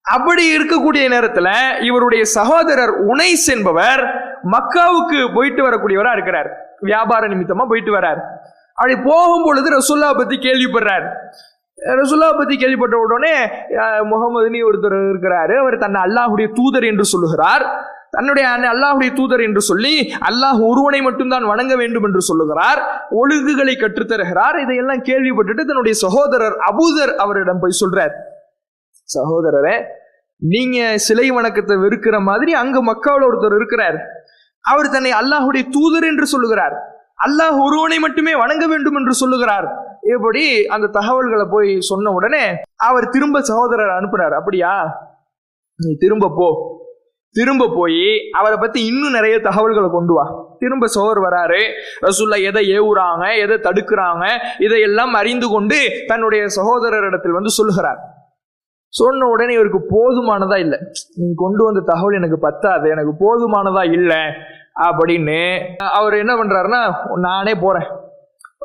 அப்படி இருக்கக்கூடிய நேரத்துல இவருடைய சகோதரர் உனைஸ் என்பவர் மக்காவுக்கு போயிட்டு வரக்கூடியவரா இருக்கிறார். வியாபார நிமித்தமா போயிட்டு வர்றார். அப்படி போகும் பொழுது ரசூலுல்லாஹ் பத்தி கேள்விப்படுறார். ரசூலுல்லாஹ் பத்தி கேள்விப்பட்ட உடனே முகமதுன்னு ஒருத்தர் இருக்கிறாரு, அவர் தன்னை அல்லாஹ்வுடைய தூதர் என்று சொல்லுகிறார். தன்னுடைய அல்லாஹ்வுடைய தூதர் என்று சொல்லி அல்லாஹ் ஒருவனை மட்டும்தான் வணங்க வேண்டும் என்று சொல்லுகிறார், ஒழுங்குகளை கற்றுத்தருகிறார். இதையெல்லாம் கேள்விப்பட்டுட்டு தன்னுடைய சகோதரர் அபூதர் அவரிடம் போய் சொல்றார், சகோதரரே, நீங்க சிலை வணக்கத்தை வெறுக்கிற மாதிரி அங்க மக்காவுல ஒருத்தர் இருக்கிறார், அவர் தன்னை அல்லாஹ்வுடைய தூதர் என்று சொல்லுகிறார், அல்லாஹ் ஒருவனை மட்டுமே வணங்க வேண்டும் என்று சொல்லுகிறார். இப்படி அந்த தகவல்களை போய் சொன்ன உடனே அவர் திரும்ப சகோதரர் அனுப்புறார், அப்படியா, நீ திரும்ப போய் அவரை பத்தி இன்னும் நிறைய தகவல்களை கொண்டு வா. திரும்ப சோர் வராரு. ரசூலுல்லாஹ் எதை ஏவுறாங்க, எதை தடுக்கிறாங்க, இதையெல்லாம் அறிந்து கொண்டு தன்னுடைய சகோதரரிடத்தில் வந்து சொல்லுகிறார். சொன்ன உடனே இவருக்கு போதுமானதா இல்லை, நீ கொண்டு வந்த தகவல் எனக்கு பத்தாது, எனக்கு போதுமானதா இல்லை அப்படின்னு அவர் என்ன பண்றாருன்னா, நானே போறேன்,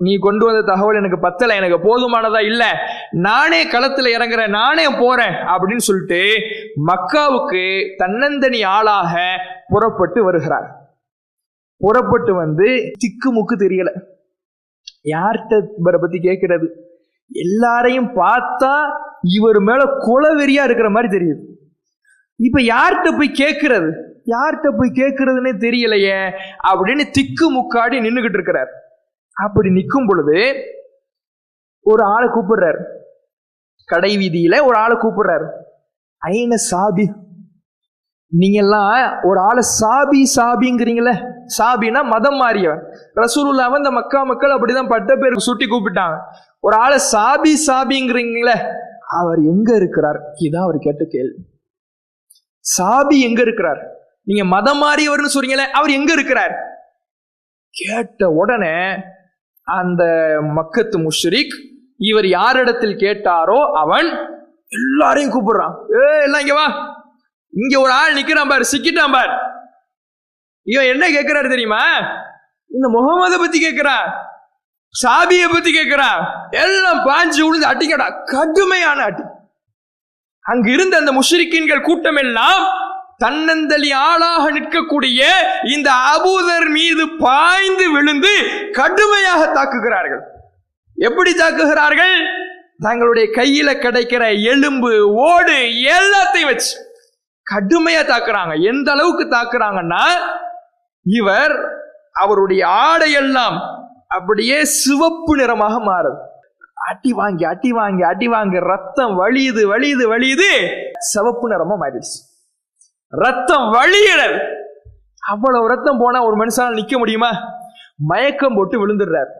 நீ கொண்டு வந்த தகவல் எனக்கு பத்தலை, எனக்கு போதுமானதா இல்லை, நானே களத்துல இறங்குறேன், நானே போறேன் அப்படின்னு சொல்லிட்டு மக்காவுக்கு தன்னந்தனி ஆளாக புறப்பட்டு வருகிறார். புறப்பட்டு வந்து திக்குமுக்கு தெரியல, யார்கிட்ட இவரை பத்தி கேட்கிறது, எல்லாரையும் பார்த்தா இவர் மேல கொலவெறியா இருக்கிற மாதிரி தெரியுது. இப்ப யார்கிட்ட போய் கேட்கறதுன்னே தெரியலையே அப்படின்னு திக்கு முக்காடி நின்றுகிட்டு இருக்கிறார். அப்படி நிற்கும் பொழுது ஒரு ஆளை கூப்பிடுறாரு, கடை வீதியில ஒரு ஆளை கூப்பிடுறாரு, ஐன சாபி, நீங்க எல்லாம் ஒரு ஆளை சாபிங்கிறீங்களே, சாபினா மதம் மாறியவன். ரசூலுல்லாஹ் இந்த மக்கா மக்கள் அப்படிதான் பட்ட பேருக்கு சுட்டி கூப்பிட்டாங்க. ஒரு ஆளை சாபிங்கிறீங்களே, அவர் எங்க இருக்கிறார்? இதான் அவர் கேட்ட கேள்வி. சாபி எங்க இருக்கிறார்? நீங்க மதம் மாறியவர்னு சொல்றீங்களே, அவர் எங்க இருக்கிறார்? கேட்ட உடனே அந்த மக்கத்து முஷ்ரிக் இவர் யாரிடத்தில் கேட்டாரோ அவன் எல்லாரையும் கூப்பிடுறான், எல்லாம் இங்க வா, இங்க ஒரு ஆள் நிக்கிறான் பாரு, சிக்கிட்டான் பாரு. இவன் என்ன கேட்கிறாரு தெரியுமா? இந்த முகமதை பத்தி கேட்கிறான், சாபியை பத்தி கேட்கிறான். எல்லாம் பாஞ்சு விழுந்து அடிக்கடா, கடுமையான அடி. அங்கு இருந்த அந்த முஷ்ரிக்கீன்கள் கூட்டம் எல்லாம் தன்னந்தலி ஆளாக நிற்கக்கூடிய இந்த அபூதர் மீது பாய்ந்து விழுந்து கடுமையாக தாக்குகிறார்கள். எப்படி தாக்குகிறார்கள்? தங்களுடைய கையில கிடைக்கிற எலும்பு, ஓடு எல்லாத்தையும் வச்சு கடுமையா தாக்குறாங்க. எந்த அளவுக்கு தாக்குறாங்கன்னா, இவர் அவருடைய ஆடையெல்லாம் அப்படியே சிவப்பு நிறமாக மாறுது. அடி வாங்கி ரத்தம் வழியுது, சிவப்பு நிறமா மாறிடுச்சு. ரத்தம் வழியிறது. அவ்வளவு ரத்தம் போனா ஒரு மனுஷனால நிக்க முடியுமா? மயக்கம் போட்டு விழுந்துடுறாரு.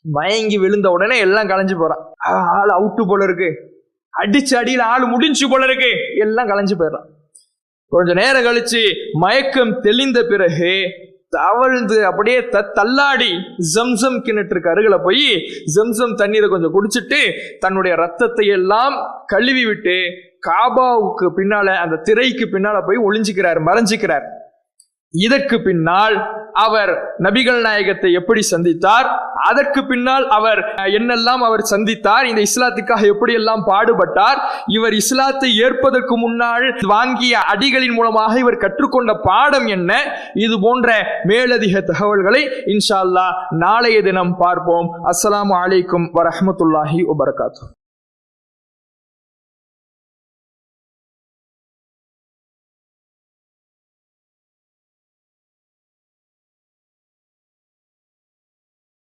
மயங்கி விழுந்த உடனே எல்லாம் கலைஞ்சு போறான். ஆள் அவுட்டு போல இருக்கு, அடிச்சு அடியில் ஆள் முடிஞ்சு போல இருக்கு, எல்லாம் கலைஞ்சு போயிடறான். கொஞ்ச நேரம் கழிச்சு மயக்கம் தெளிந்த பிறகு தவழ்ந்து அப்படியே தள்ளாடி ஜம்சம் கிணற்றுக்கு அருகில போய் ஜம்சம் தண்ணீரை கொஞ்சம் குடிச்சிட்டு தன்னுடைய ரத்தத்தை எல்லாம் கழுவி விட்டு காபாவுக்கு பின்னால அந்த திரைக்கு பின்னால போய் மறைஞ்சிக்கிறார். இதற்கு பின்னால் அவர் நபிகள் நாயகத்தை எப்படி சந்தித்தார், அதற்கு பின்னால் அவர் என்னெல்லாம் அவர் சந்தித்தார், இந்த இஸ்லாத்துக்காக எப்படி எல்லாம் பாடுபட்டார், இவர் இஸ்லாத்தை ஏற்பதற்கு முன்னால் வாங்கிய அடிகளின் மூலமாக இவர் கற்றுக்கொண்ட பாடம் என்ன, இது போன்ற மேலதிக தகவல்களை இன்ஷா அல்லாஹ் நாளைய தினம் பார்ப்போம். அஸ்ஸலாமு அலைக்கும் வரஹ்மத்துல்லாஹி வபரகாத்துஹு.